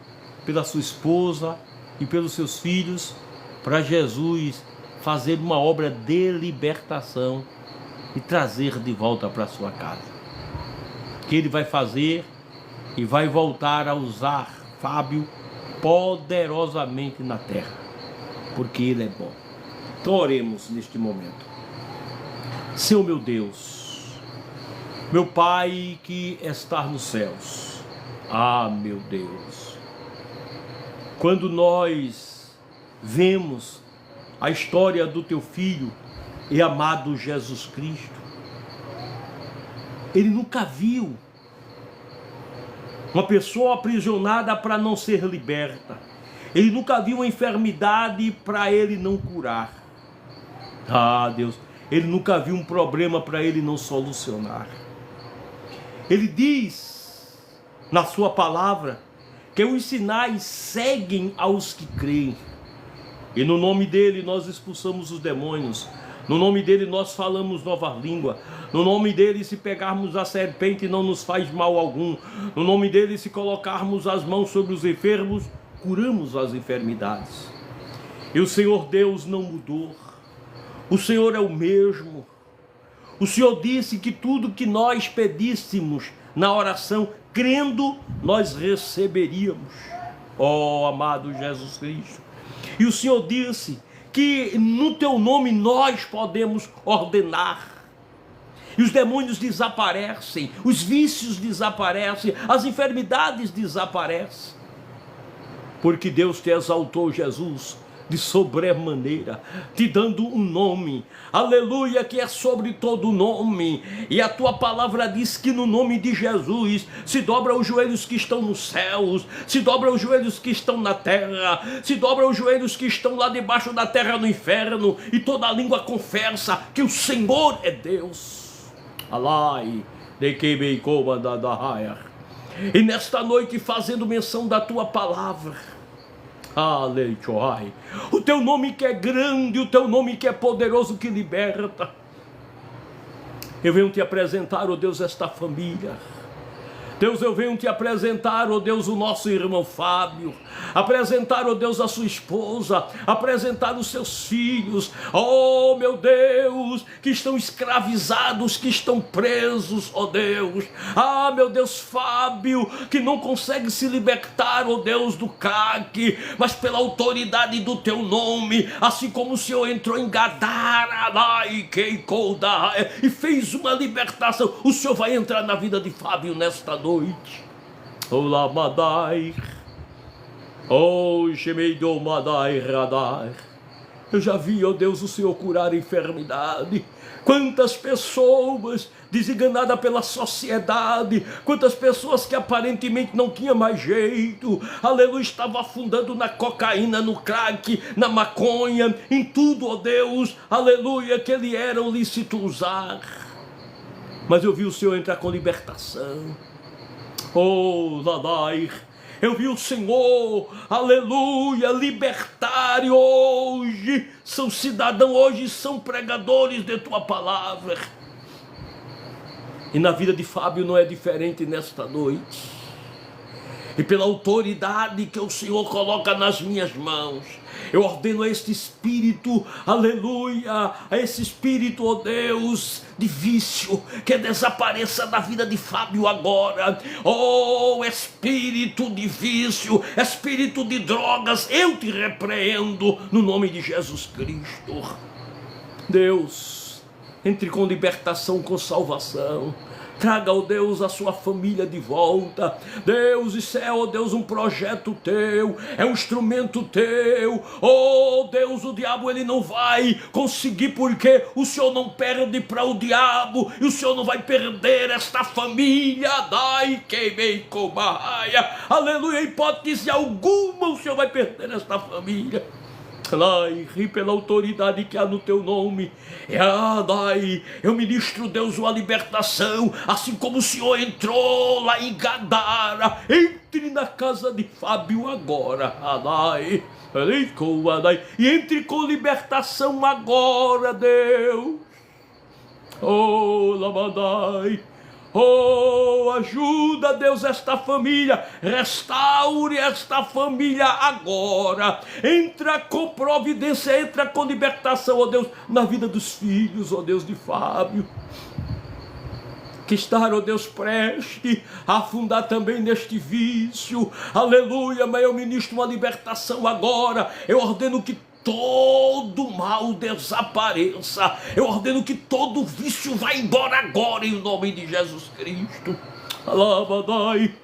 pela sua esposa e pelos seus filhos, para Jesus fazer uma obra de libertação e trazer de volta para sua casa. Que Ele vai fazer e vai voltar a usar Fábio poderosamente na terra, porque Ele é bom. Então oremos neste momento. Senhor meu Deus, meu Pai que está nos céus, meu Deus, quando nós vemos a história do Teu Filho e amado Jesus Cristo, Ele nunca viu uma pessoa aprisionada para não ser liberta. Ele nunca viu uma enfermidade para Ele não curar. Deus, Ele nunca viu um problema para Ele não solucionar. Ele diz na sua palavra que os sinais seguem aos que creem. E no nome dEle nós expulsamos os demônios. No nome dEle nós falamos nova língua. No nome dEle, se pegarmos a serpente, não nos faz mal algum. No nome dEle, se colocarmos as mãos sobre os enfermos, curamos as enfermidades. E o Senhor Deus não mudou. O Senhor é o mesmo. O Senhor disse que tudo que nós pedíssemos na oração, crendo, nós receberíamos. Amado Jesus Cristo. E o Senhor disse que no Teu nome nós podemos ordenar. E os demônios desaparecem, os vícios desaparecem, as enfermidades desaparecem. Porque Deus te exaltou, Jesus, de sobremaneira, te dando um nome, aleluia, que é sobre todo nome. E a tua palavra diz que no nome de Jesus se dobra os joelhos que estão nos céus, se dobra os joelhos que estão na terra, se dobra os joelhos que estão lá debaixo da terra no inferno, e toda língua confessa que o Senhor é Deus. E nesta noite, fazendo menção da tua palavra, o teu nome que é grande, o teu nome que é poderoso, que liberta, eu venho te apresentar, ó Deus, esta família. Deus, eu venho te apresentar, ó Deus, o nosso irmão Fábio, apresentar, ó Deus, a sua esposa, apresentar os seus filhos, ó meu Deus, que estão escravizados, que estão presos, ó Deus, meu Deus, Fábio, que não consegue se libertar, ó Deus, do crack, mas pela autoridade do teu nome, assim como o Senhor entrou em Gadara, e fez uma libertação, o Senhor vai entrar na vida de Fábio nesta noite. Olá, Madai. Gemeido Madai Radar. Eu já vi, ó Deus, o Senhor curar a enfermidade. Quantas pessoas desenganada pela sociedade, quantas pessoas que aparentemente não tinham mais jeito, aleluia, estavam afundando na cocaína, no crack, na maconha, em tudo, ó Deus, aleluia, que ele era lícito usar. Mas eu vi o Senhor entrar com libertação. Oh, Ladai, eu vi o Senhor, aleluia, libertar, e hoje são cidadãos, hoje são pregadores de tua palavra. E na vida de Fábio não é diferente nesta noite. E pela autoridade que o Senhor coloca nas minhas mãos, eu ordeno a este espírito, aleluia, a esse espírito, ó Deus, de vício, que desapareça da vida de Fábio agora. Oh, espírito de vício, espírito de drogas, eu te repreendo no nome de Jesus Cristo. Deus, entre com libertação, com salvação. Traga, ó Deus, a sua família de volta. Deus, isso é, ó Deus, um projeto teu, é um instrumento teu. Ó Deus, o diabo ele não vai conseguir, porque o Senhor não perde para o diabo, e o Senhor não vai perder esta família. Dai queimei cobaia. Aleluia, hipótese alguma o Senhor vai perder esta família. E pela autoridade que há no teu nome, eu ministro, Deus, uma libertação, assim como o Senhor entrou lá em Gadara. Entre na casa de Fábio agora, e entre com libertação agora, Deus. Oh, Lamadai. Oh, ajuda, Deus, esta família, restaure esta família agora, entra com providência, entra com libertação, ó Deus, na vida dos filhos, ó Deus, de Fábio, que está, ó Deus, preste a afundar também neste vício, aleluia, mas eu ministro uma libertação agora, eu ordeno que todo mal desapareça. Eu ordeno que todo vício vá embora agora, em nome de Jesus Cristo. Alabadai.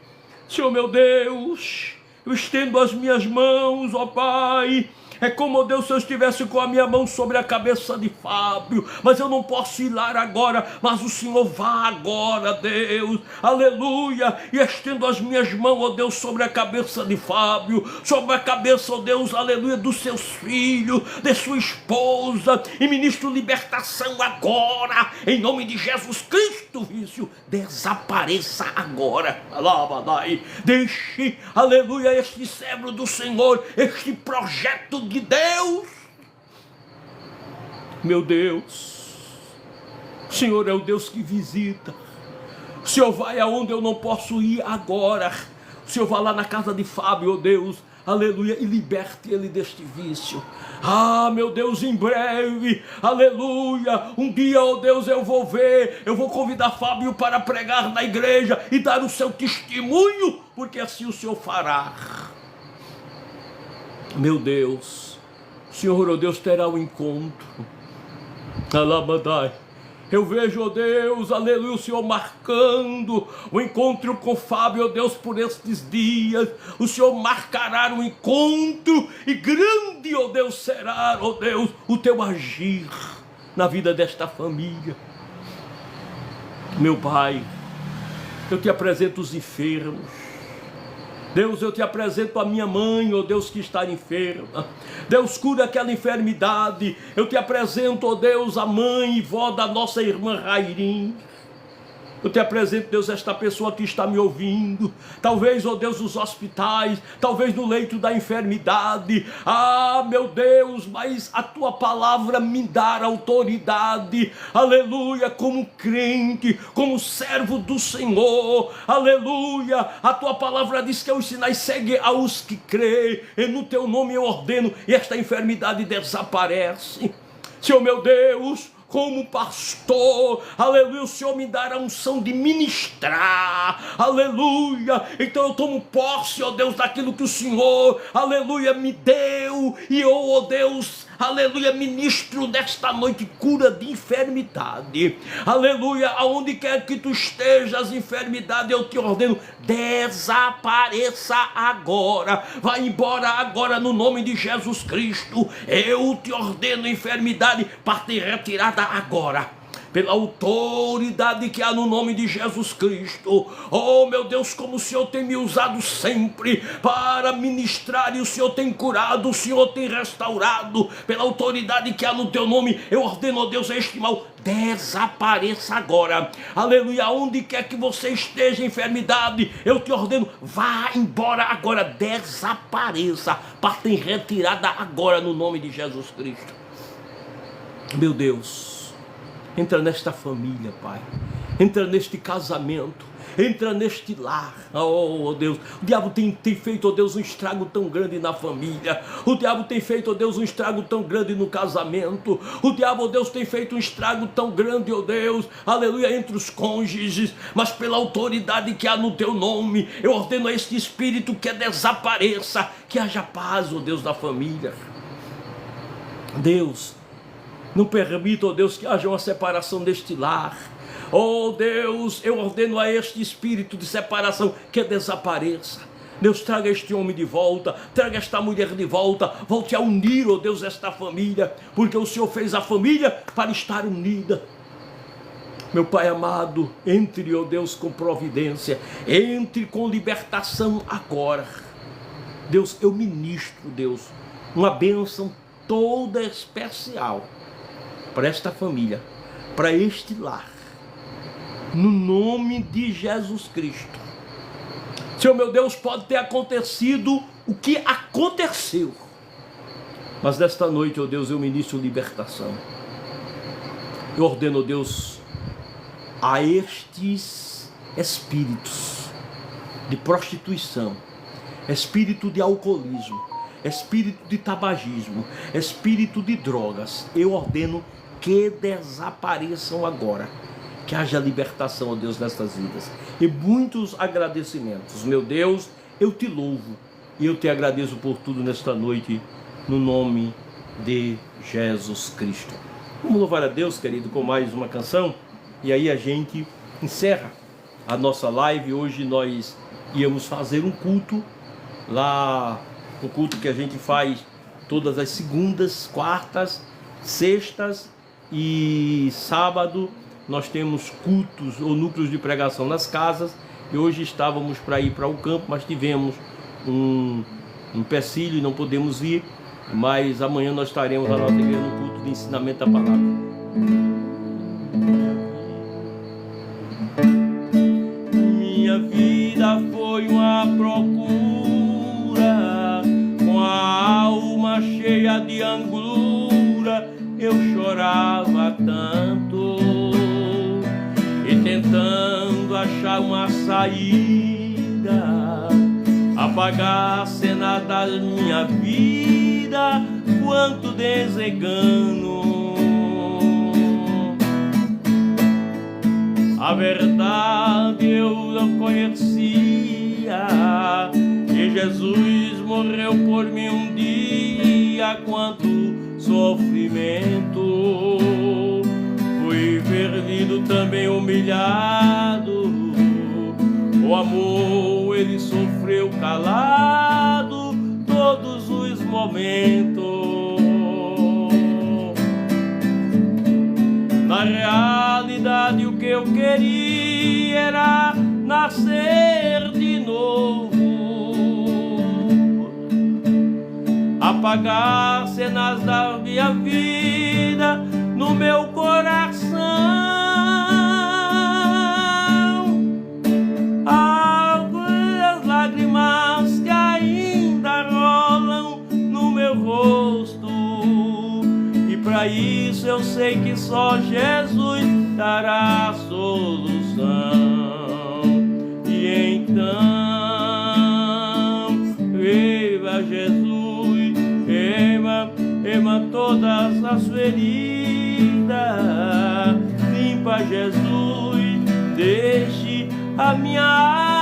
Senhor meu Deus, eu estendo as minhas mãos, ó Pai. É como, ó Deus, se eu estivesse com a minha mão sobre a cabeça de Fábio, mas eu não posso ir lá agora, mas o Senhor vá agora, Deus, aleluia, e estendo as minhas mãos, ó Deus, sobre a cabeça de Fábio, sobre a cabeça, ó Deus, aleluia, dos seus filhos, de sua esposa, e ministro libertação agora, em nome de Jesus Cristo, vício, desapareça agora, alabadai, deixe, aleluia, este servo do Senhor, este projeto de Deus, meu Deus, o Senhor é o Deus que visita, o Senhor vai aonde eu não posso ir agora, o Senhor vai lá na casa de Fábio, ó Deus, aleluia, e liberte ele deste vício. Meu Deus, em breve, aleluia, um dia, ó Deus, eu vou convidar Fábio para pregar na igreja e dar o seu testemunho, porque assim o Senhor fará. Meu Deus, o Senhor, ó Deus, terá o encontro. Alabadai. Eu vejo, ó Deus, aleluia, o Senhor marcando o encontro com Fábio, ó Deus, por estes dias. O Senhor marcará o encontro e grande, ó Deus, será, ó Deus, o teu agir na vida desta família. Meu Pai, eu te apresento os enfermos. Deus, eu te apresento a minha mãe, ó Deus, que está enferma. Deus, cura aquela enfermidade. Eu te apresento, ó Deus, a mãe e vó da nossa irmã Rairim. Eu te apresento, Deus, esta pessoa que está me ouvindo, talvez, ó Deus, nos hospitais, talvez no leito da enfermidade. Meu Deus, mas a tua palavra me dá autoridade, aleluia, como crente, como servo do Senhor, aleluia. A tua palavra diz que os sinais seguem aos que creem, e no teu nome eu ordeno, e esta enfermidade desaparece. Senhor meu Deus, como pastor, aleluia, o Senhor me dará a unção de ministrar, aleluia. Então eu tomo posse, ó Deus, daquilo que o Senhor, aleluia, me deu, e eu, ó Deus, aleluia, ministro nesta noite cura de enfermidade, aleluia. Aonde quer que tu estejas, enfermidade, eu te ordeno, desapareça agora, vai embora agora no nome de Jesus Cristo. Eu te ordeno, enfermidade, para te retirada agora. pela autoridade que há no nome de Jesus Cristo. Oh meu Deus, como o Senhor tem me usado sempre para ministrar, e o Senhor tem curado, o Senhor tem restaurado, pela autoridade que há no teu nome, eu ordeno, ó Deus, a este mal desapareça agora. Aleluia. Onde quer que você esteja, enfermidade, eu te ordeno, vá embora agora, desapareça, parta em retirada agora no nome de Jesus Cristo. Meu Deus, entra nesta família, Pai, entra neste casamento, entra neste lar. Oh Deus, o diabo tem feito, oh Deus, um estrago tão grande na família. O diabo tem feito, oh Deus, um estrago tão grande no casamento. O diabo, oh Deus, tem feito um estrago tão grande, oh Deus, aleluia, entre os cônjuges. Mas pela autoridade que há no teu nome, eu ordeno a este espírito que desapareça, que haja paz, oh Deus, da família. Deus, não permita, oh Deus, que haja uma separação deste lar. Oh Deus, eu ordeno a este espírito de separação que desapareça. Deus, traga este homem de volta, traga esta mulher de volta, volte a unir, oh Deus, esta família, porque o Senhor fez a família para estar unida. Meu Pai amado, entre, oh Deus, com providência, entre com libertação agora. Deus, eu ministro, Deus, uma bênção toda especial para esta família, para este lar, no nome de Jesus Cristo. Senhor meu Deus, pode ter acontecido o que aconteceu, mas nesta noite, ó Deus, eu ministro libertação. Eu ordeno, ó Deus, a estes espíritos de prostituição, espírito de alcoolismo, espírito de tabagismo, espírito de drogas, eu ordeno que desapareçam agora. Que haja libertação, ó Deus, nestas vidas. E muitos agradecimentos. Meu Deus, eu te louvo e eu te agradeço por tudo nesta noite, no nome de Jesus Cristo. Vamos louvar a Deus, querido, com mais uma canção. E aí a gente encerra a nossa live. Hoje nós íamos fazer um culto lá, um culto que a gente faz todas as segundas, quartas, sextas e sábado. Nós temos cultos ou núcleos de pregação nas casas, e hoje estávamos para ir para o campo, mas tivemos um empecilho e não podemos ir, mas amanhã nós estaremos na nossa igreja no culto de ensinamento da palavra. Minha vida foi uma procura, com a alma cheia de angústia, eu chorava tanto, tentando achar uma saída, apagar a cena da minha vida, quanto desengano. A verdade eu não conhecia, que Jesus morreu por mim um dia, quanto sofrimento. Fui perdido, também humilhado, o amor ele sofreu calado todos os momentos. Na realidade o que eu queria era nascer de novo, apagar cenas da minha vida no meu coração. Algumas lágrimas que ainda rolam no meu rosto, e para isso eu sei que só Jesus dará a solução. E então, viva Jesus, ema todas as feridas, limpa Jesus, deixe a minha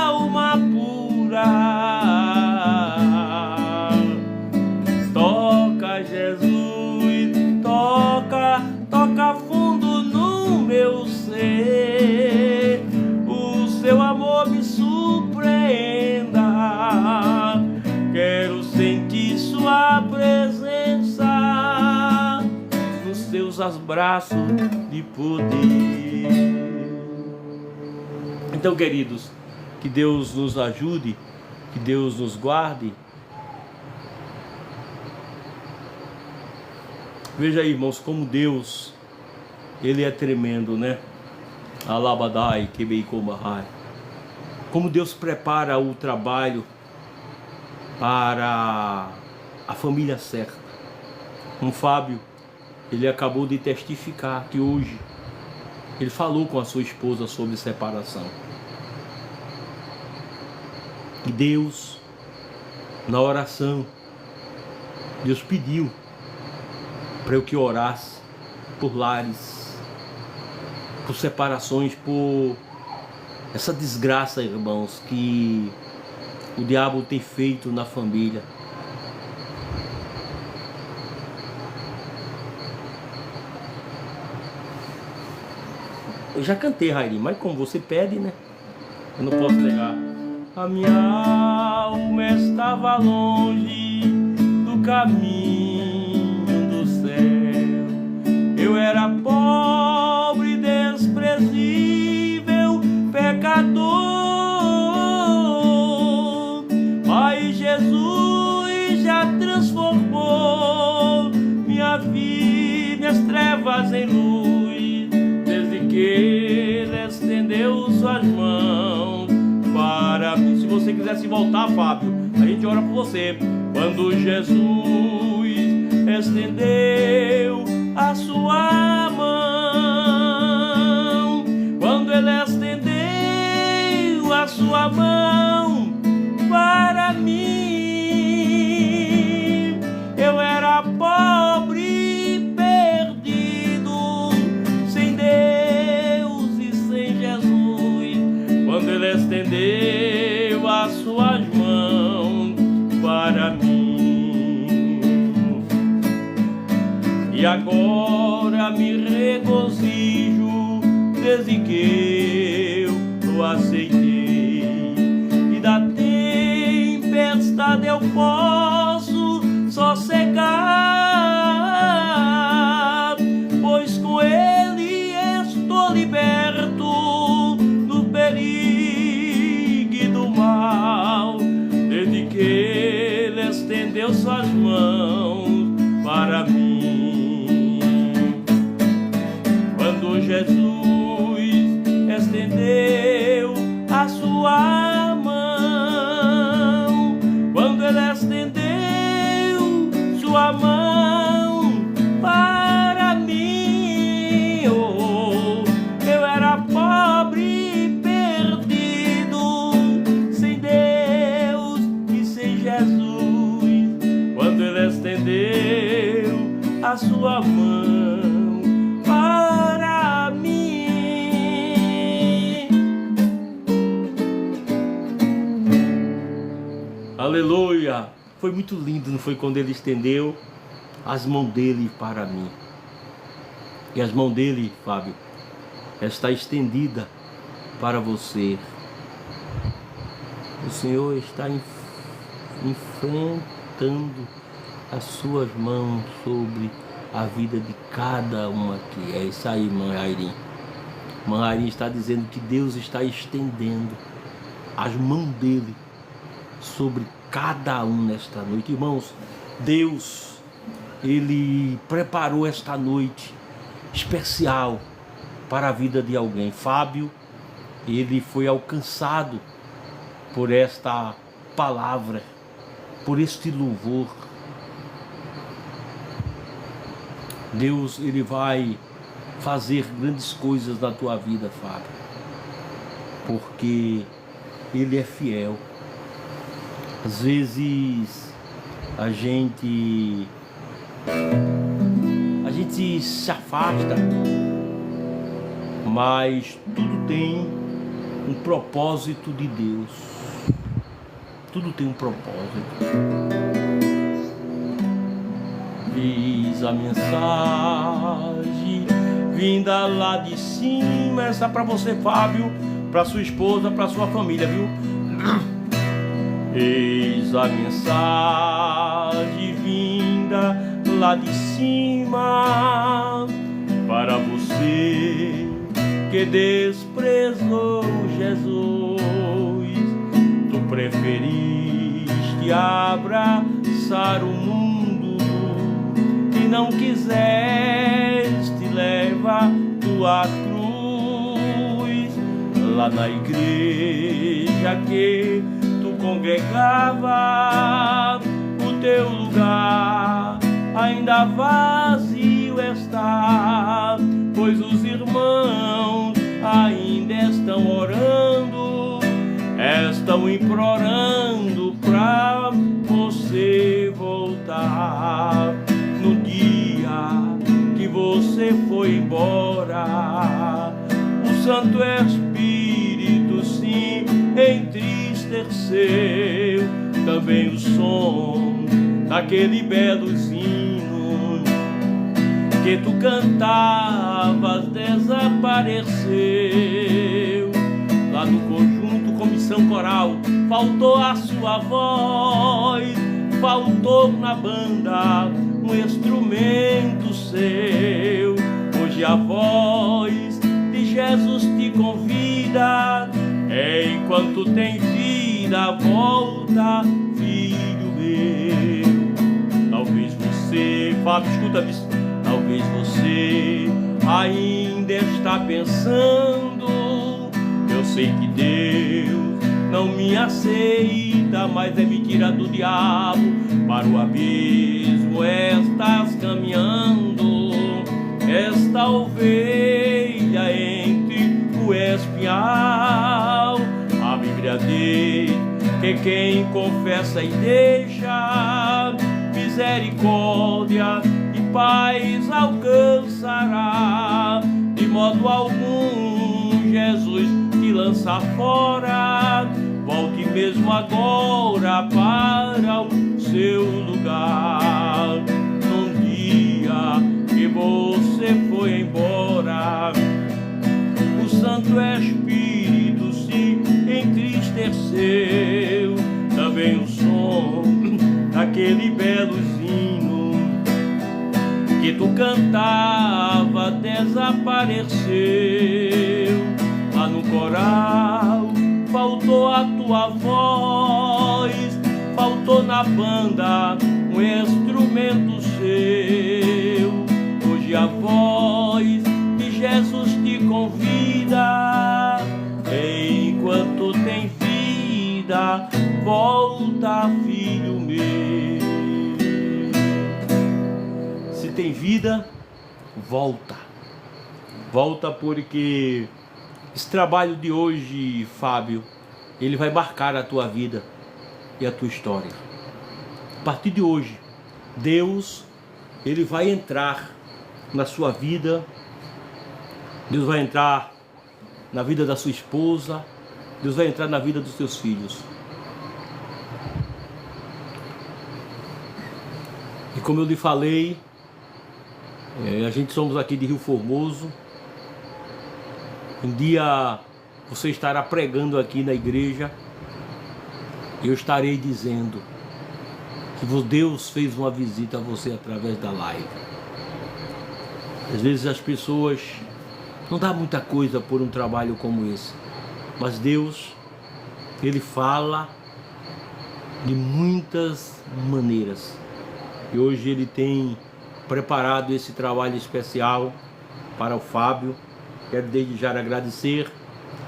alma pura. Toca Jesus, toca fundo no meu ser, o seu amor me surpreenda, quero sentir sua presença nos teus seus abraços de poder. Então, queridos, que Deus nos ajude, que Deus nos guarde. Veja aí, irmãos, como Deus, Ele é tremendo, né? Alabadai, Kebeikomahai. Como Deus prepara o trabalho para a família certa. Fábio, ele acabou de testificar que hoje ele falou com a sua esposa sobre separação. E Deus, na oração, Deus pediu para eu que orasse por lares, por separações, por essa desgraça, irmãos, que o diabo tem feito na família. Eu já cantei, Rairi, mas como você pede, né? Eu não posso negar. A minha alma estava longe do caminho do céu. Eu era pobre, desprezível, pecador. Mas Jesus já transformou minha vida, minhas trevas em luz, desde que Ele estendeu suas mãos para mim. Se você quiser se voltar, Fábio, a gente ora por você. Quando Jesus estendeu a sua mão, quando Ele estendeu a sua mão para mim, eu era pobre, perdido, sem Deus e sem Jesus. Quando Ele estendeu as suas mãos para mim, e agora me regozijo desde que eu o aceitei. E da tempestade eu posso sossegar, pois com Ele estou liberto do perigo e do mal, desde que Ele estendeu suas mãos para mim. Quando Jesus estendeu a sua mão, quando Ele estendeu sua mão para mim, oh, eu era pobre, perdido, sem Deus e sem Jesus. Quando Ele estendeu a sua mão para mim. Aleluia! Foi muito lindo, não foi? Quando Ele estendeu as mãos dele para mim. E as mãos dele, Fábio, está estendida para você. O Senhor está enfrentando as suas mãos sobre a vida de cada uma aqui. É isso aí, irmã Rairim. Irmã Rairim está dizendo que Deus está estendendo as mãos dele sobre cada um nesta noite. Irmãos, Deus, Ele preparou esta noite especial para a vida de alguém. Fábio, ele foi alcançado por esta palavra, por este louvor. Deus, Ele vai fazer grandes coisas na tua vida, Fábio, porque Ele é fiel. Às vezes a gente se afasta, mas tudo tem um propósito de Deus. Tudo tem um propósito. Diz a mensagem vinda lá de cima. Essa é para você, Fábio, para sua esposa, para sua família, viu? Eis a mensagem vinda lá de cima, para você que desprezou Jesus. Tu preferiste abraçar o mundo e não quiseste levar tua cruz. Lá na igreja que tu congregava, o teu lugar ainda vazio está, pois os irmãos ainda estão orando, estão implorando pra você voltar. No dia que você foi embora, o Santo Espírito se entristeceu, também o som daquele belo hino que tu cantavas desapareceu. Lá no conjunto Comissão Coral faltou a sua voz, faltou na banda um instrumento seu. Hoje a voz de Jesus te convida, enquanto tem vida, volta, filho meu. Talvez você, Fábio, escuta isso. Talvez você ainda está pensando, eu sei que Deus não me aceita, mas é mentira do diabo. Para o abismo estás caminhando, esta ovelha entre o espinhal. A Bíblia diz que quem confessa e deixa, misericórdia e paz alcançará. De modo algum Jesus te lança fora, volte mesmo agora para o seu lugar. Num dia que você foi embora, o Santo Espírito se entristeceu, também o som daquele belo hino que tu cantava desapareceu. Lá no coral faltou a tua voz, faltou na banda um instrumento seu. Hoje a voz de Jesus te convida, enquanto tem vida, volta, filho meu. Se tem vida, volta. Volta, porque esse trabalho de hoje, Fábio, ele vai marcar a tua vida e a tua história. A partir de hoje, Deus, ele vai entrar na sua vida. Deus vai entrar na vida da sua esposa. Deus vai entrar na vida dos teus filhos. E como eu lhe falei, a gente somos aqui de Rio Formoso. Um dia você estará pregando aqui na igreja e eu estarei dizendo que Deus fez uma visita a você através da live. Às vezes as pessoas não dão muita coisa por um trabalho como esse, mas Deus, ele fala de muitas maneiras. E hoje ele tem preparado esse trabalho especial para o Fábio. Quero desde já agradecer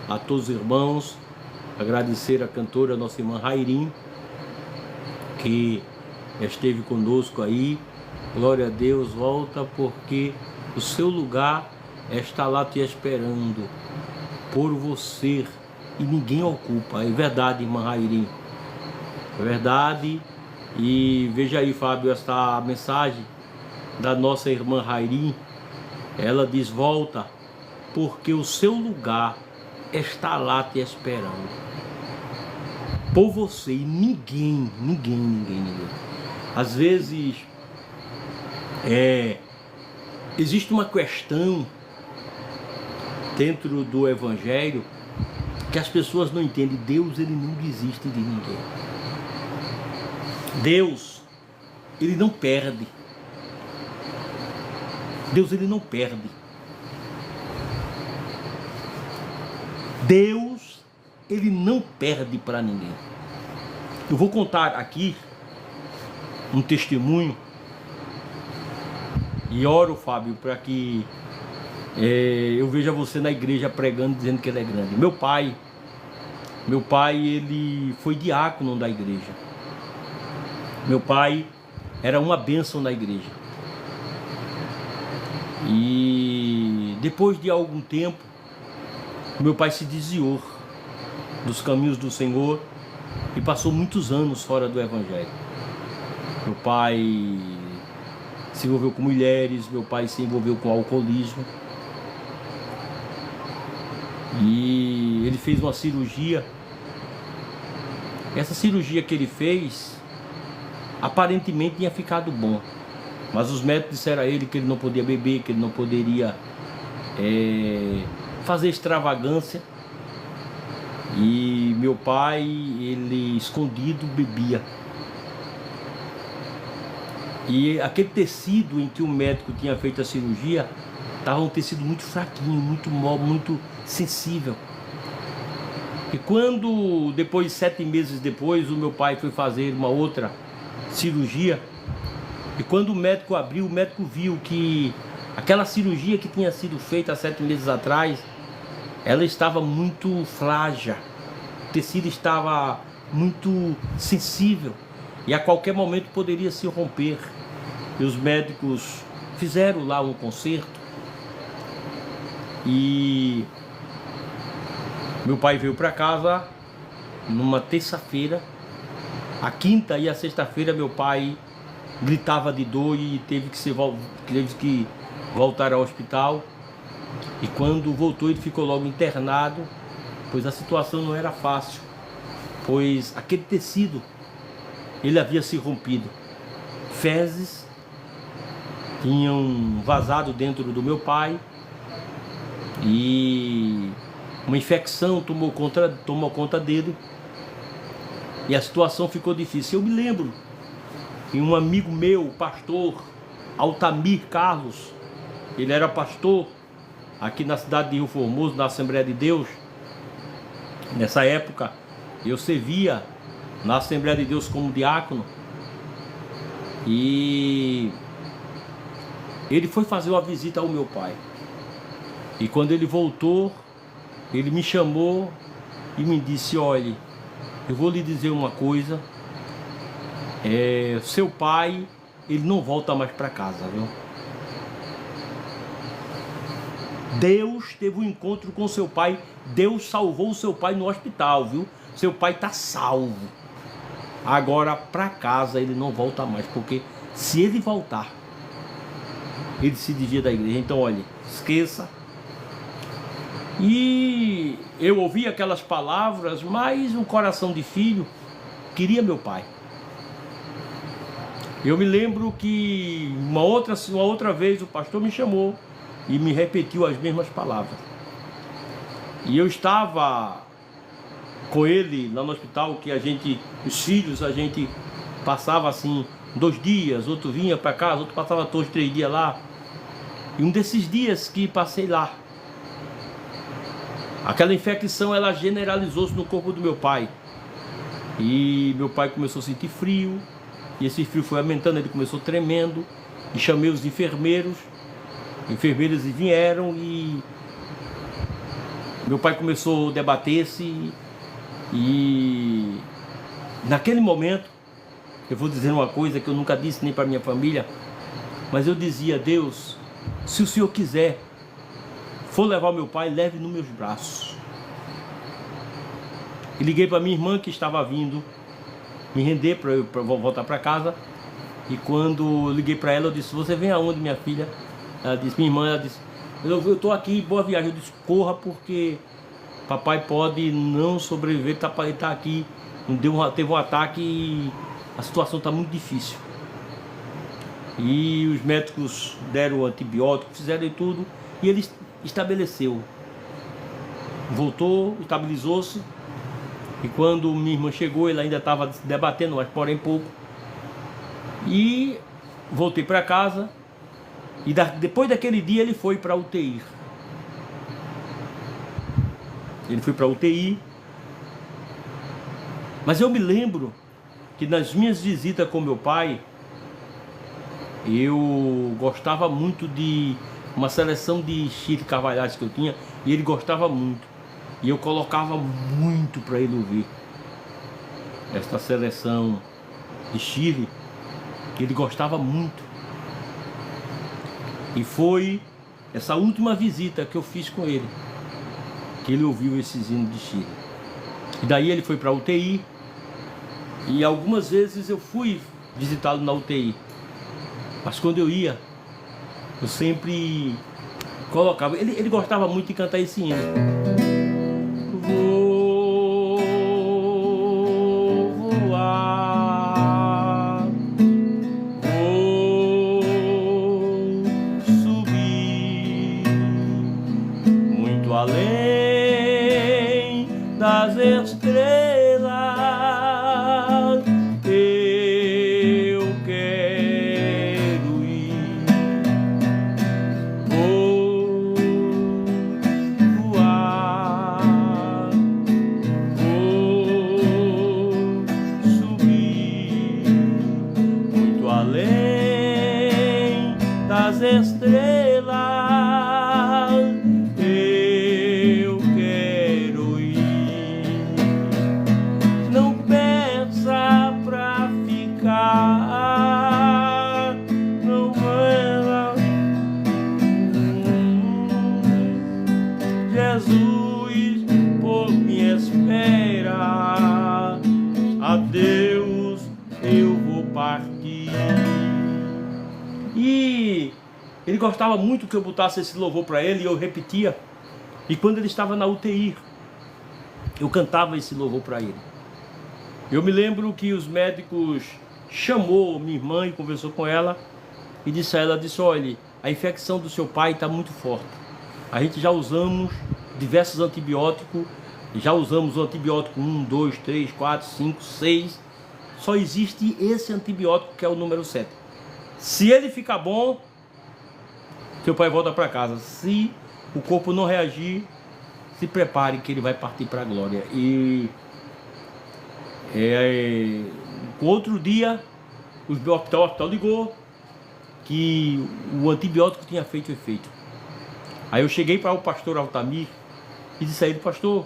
a todos os irmãos, agradecer a cantora, nossa irmã Rairim, que esteve conosco aí. Glória a Deus, volta, porque o seu lugar está lá te esperando por você e ninguém ocupa. É verdade, irmã Rairim, é verdade. E veja aí, Fábio, esta mensagem da nossa irmã Rairim. Ela diz: volta, porque o seu lugar está lá te esperando por você e ninguém. Às vezes existe uma questão dentro do Evangelho que as pessoas não entendem. Deus, ele não desiste de ninguém. Deus, ele não perde. Deus, ele não perde. Deus, Ele não perde para ninguém. Eu vou contar aqui um testemunho e oro, Fábio, para que eu veja você na igreja pregando, dizendo que Ele é grande. Meu pai, ele foi diácono da igreja. Meu pai era uma bênção na igreja. E depois de algum tempo, meu pai se desviou dos caminhos do Senhor e passou muitos anos fora do Evangelho. Meu pai se envolveu com mulheres, meu pai se envolveu com alcoolismo. E ele fez uma cirurgia. Essa cirurgia que ele fez, aparentemente tinha ficado bom. Mas os médicos disseram a ele que ele não podia beber, que ele não poderia fazer extravagância. E meu pai, ele escondido bebia. E aquele tecido em que o médico tinha feito a cirurgia estava um tecido muito fraquinho, muito mole, muito sensível. E quando, depois, 7 meses depois, o meu pai foi fazer uma outra cirurgia, e quando o médico abriu, o médico viu que aquela cirurgia que tinha sido feita há 7 meses atrás, ela estava muito frágil, o tecido estava muito sensível e a qualquer momento poderia se romper. E os médicos fizeram lá um conserto e meu pai veio para casa numa terça-feira. A quinta e a sexta-feira meu pai gritava de dor e teve que voltar ao hospital. E quando voltou, ele ficou logo internado, pois a situação não era fácil, pois aquele tecido, ele havia se rompido. Fezes tinham vazado dentro do meu pai e uma infecção tomou conta dele e a situação ficou difícil. Eu me lembro que um amigo meu, o pastor Altamir Carlos, ele era pastor aqui na cidade de Rio Formoso, na Assembleia de Deus. Nessa época eu servia na Assembleia de Deus como diácono e ele foi fazer uma visita ao meu pai. E quando ele voltou, ele me chamou e me disse: olhe, eu vou lhe dizer uma coisa, seu pai, ele não volta mais para casa, viu? Deus teve um encontro com seu pai, Deus salvou o seu pai no hospital, viu? Seu pai está salvo. Agora para casa ele não volta mais, porque se ele voltar, ele se desvia da igreja. Então olha, esqueça. E eu ouvi aquelas palavras, mas o coração de filho queria meu pai. Eu me lembro que uma outra vez o pastor me chamou e me repetiu as mesmas palavras. E eu estava com ele lá no hospital, que os filhos, a gente passava assim 2 dias, outro vinha para casa, outro passava 2, 3 dias lá. E um desses dias que passei lá, aquela infecção, ela generalizou-se no corpo do meu pai. E meu pai começou a sentir frio, e esse frio foi aumentando, ele começou tremendo, e chamei os enfermeiros vieram e meu pai começou a debater-se. E naquele momento, eu vou dizer uma coisa que eu nunca disse nem para minha família, mas eu dizia: Deus, se o Senhor quiser, for levar o meu pai, leve nos meus braços. E liguei para minha irmã que estava vindo me render para eu voltar para casa. E quando eu liguei para ela, eu disse: você vem aonde, minha filha? Ela disse, minha irmã, ela disse: eu estou aqui, boa viagem. Eu disse: corra, porque papai pode não sobreviver, ele está aqui, teve um ataque e a situação está muito difícil. E os médicos deram antibiótico, fizeram tudo, e ele estabeleceu. Voltou, estabilizou-se, e quando minha irmã chegou, ele ainda estava se debatendo, mas porém pouco. E voltei para casa, e depois daquele dia ele foi para a UTI. Ele foi para UTI. Mas eu me lembro que nas minhas visitas com meu pai, eu gostava muito de uma seleção de Chile Carvalhais que eu tinha, e ele gostava muito. E eu colocava muito para ele ouvir esta seleção de Chile, que ele gostava muito. E foi essa última visita que eu fiz com ele, que ele ouviu esses hinos de Chile. E daí ele foi para a UTI, e algumas vezes eu fui visitá-lo na UTI. Mas quando eu ia, eu sempre colocava. Ele gostava muito de cantar esse hino. Vou voar, vou subir muito além das estrelas. Estrelas, eu quero ir. Não peça pra ficar, não vai. Jesus, por me espera. Adeus, eu vou partir. E ele gostava muito que eu botasse esse louvor para ele, e eu repetia. E quando ele estava na UTI, eu cantava esse louvor para ele. Eu me lembro que os médicos chamou minha irmã e conversou com ela e disse a ela, olha, a infecção do seu pai está muito forte. A gente já usamos diversos antibióticos, já usamos o antibiótico 1, 2, 3, 4, 5, 6. Só existe esse antibiótico que é o número 7. Se ele ficar bom, seu pai volta para casa. Se o corpo não reagir, se prepare que ele vai partir para a glória. E no outro dia, o hospital ligou que o antibiótico tinha feito efeito. Aí eu cheguei para o pastor Altamir e disse a ele, pastor,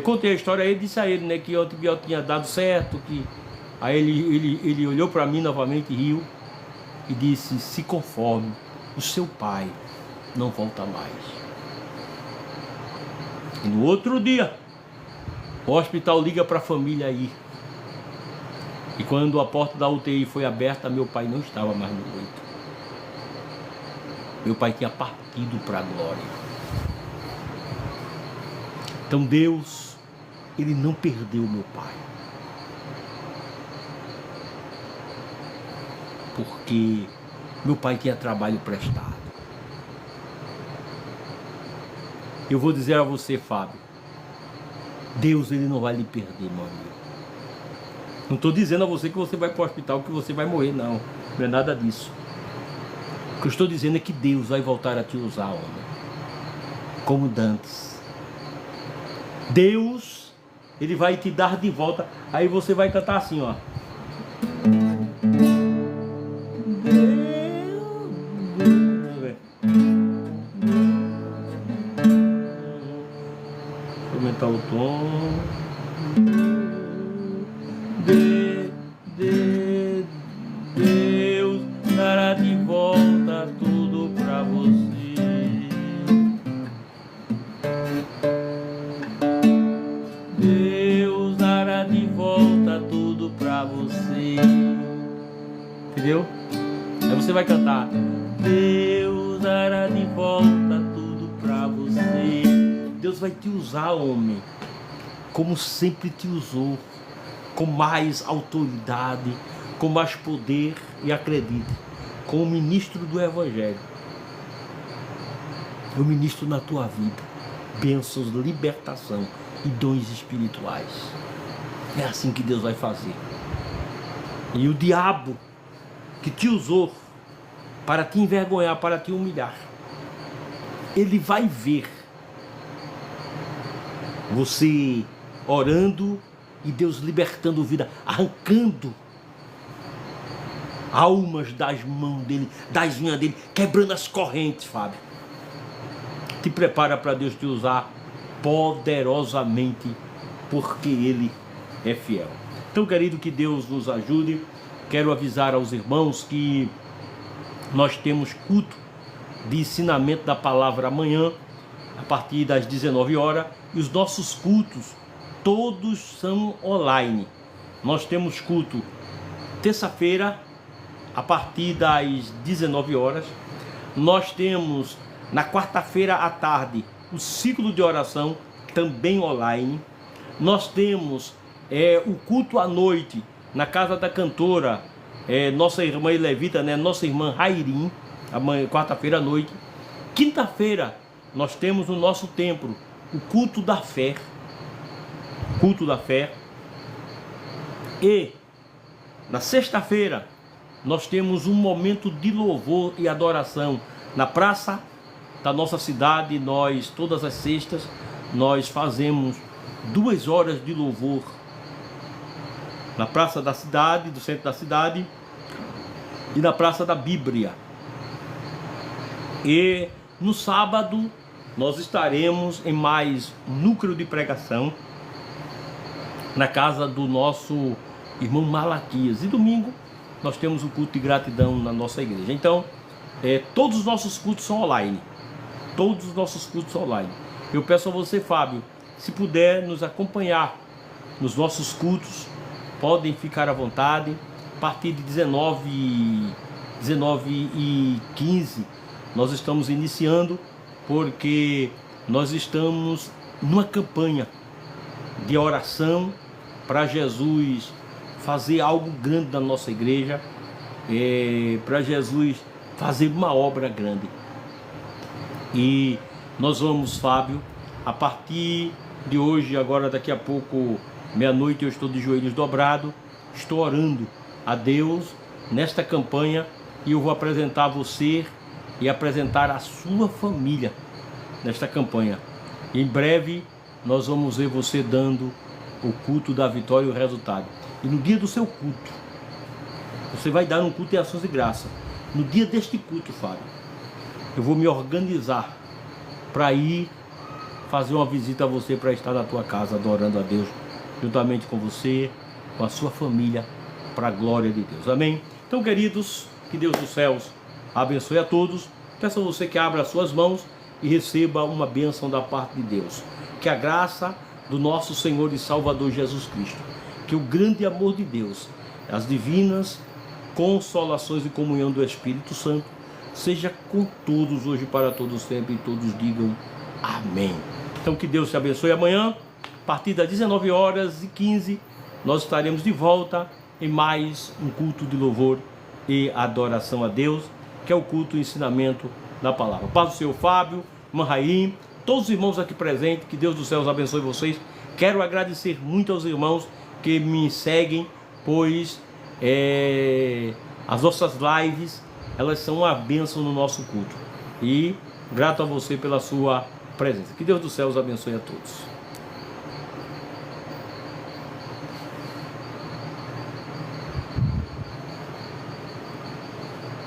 contei a história a ele, disse a ele, né, que o antibiótico tinha dado certo. Aí ele olhou para mim novamente, riu e disse, se conforme, o seu pai não volta mais. E no outro dia, o hospital liga para a família aí. E quando a porta da UTI foi aberta, meu pai não estava mais no leito. Meu pai tinha partido para a glória. Então Deus, Ele não perdeu meu pai. Porque meu pai tinha trabalho prestado. Eu vou dizer a você, Fábio, Deus, Ele não vai lhe perder, meu amigo. Não estou dizendo a você que você vai para o hospital, que você vai morrer, não. Não é nada disso. O que eu estou dizendo é que Deus vai voltar a te usar, homem. Como dantes. Deus, Ele vai te dar de volta. Aí você vai cantar assim, ó. Aumentar o tom. Deus dará de volta tudo pra você. Deus dará de volta tudo pra você. Entendeu? Aí você vai cantar. Deus dará de volta tudo pra você. Deus vai te usar, homem, como sempre te usou, com mais autoridade, com mais poder, e acredite, como ministro do Evangelho. Eu ministro na tua vida bênçãos, libertação e dons espirituais. É assim que Deus vai fazer. E o diabo que te usou para te envergonhar, para te humilhar, ele vai ver Você orando e Deus libertando vida, arrancando almas das mãos dele, das unhas dele, quebrando as correntes, Fábio. Te prepara para Deus te usar poderosamente, porque Ele é fiel. Então, querido, que Deus nos ajude. Quero avisar aos irmãos que nós temos culto de ensinamento da palavra amanhã, a partir das 19 horas, e os nossos cultos todos são online. Nós temos culto terça-feira, a partir das 19 horas. Nós temos na quarta-feira à tarde o ciclo de oração, também online. Nós temos o culto à noite na casa da cantora, nossa irmã Levita, né? Nossa irmã Rairim, quarta-feira à noite. Quinta-feira nós temos no nosso templo o culto da fé. Culto da fé. E na sexta-feira nós temos um momento de louvor e adoração na praça da nossa cidade. Nós, todas as sextas, nós fazemos 2 horas de louvor na praça da cidade, do centro da cidade, e na praça da Bíblia. E no sábado nós estaremos em mais núcleo de pregação na casa do nosso irmão Malaquias. E domingo nós temos o culto de gratidão na nossa igreja. Então, todos os nossos cultos são online. Todos os nossos cultos são online. Eu peço a você, Fábio, se puder nos acompanhar nos nossos cultos, podem ficar à vontade. A partir de 19h15 nós estamos iniciando, porque nós estamos numa campanha de oração para Jesus fazer algo grande na nossa igreja, para Jesus fazer uma obra grande. E nós vamos, Fábio, a partir de hoje, agora daqui a pouco, meia-noite, eu estou de joelhos dobrados, estou orando a Deus nesta campanha, e eu vou apresentar você e apresentar a sua família nesta campanha. Em breve nós vamos ver você dando o culto da vitória e o resultado. E no dia do seu culto, você vai dar um culto de ações de graça. No dia deste culto, Fábio, eu vou me organizar para ir fazer uma visita a você, para estar na tua casa adorando a Deus, juntamente com você, com a sua família, para a glória de Deus. Amém? Então, queridos, que Deus dos céus abençoe a todos. Peço a você que abra as suas mãos e receba uma bênção da parte de Deus. Que a graça do nosso Senhor e Salvador Jesus Cristo, que o grande amor de Deus, as divinas consolações e comunhão do Espírito Santo, seja com todos hoje, para todos sempre, e todos digam amém. Então, que Deus te abençoe. Amanhã, a partir das 19h15, nós estaremos de volta em mais um culto de louvor e adoração a Deus, que é o culto e ensinamento da palavra. Paz do Senhor Fábio, irmã Raim, todos os irmãos aqui presentes, que Deus dos céus abençoe vocês. Quero agradecer muito aos irmãos que me seguem, pois as nossas lives, elas são uma bênção no nosso culto. E grato a você pela sua presença. Que Deus dos céus abençoe a todos.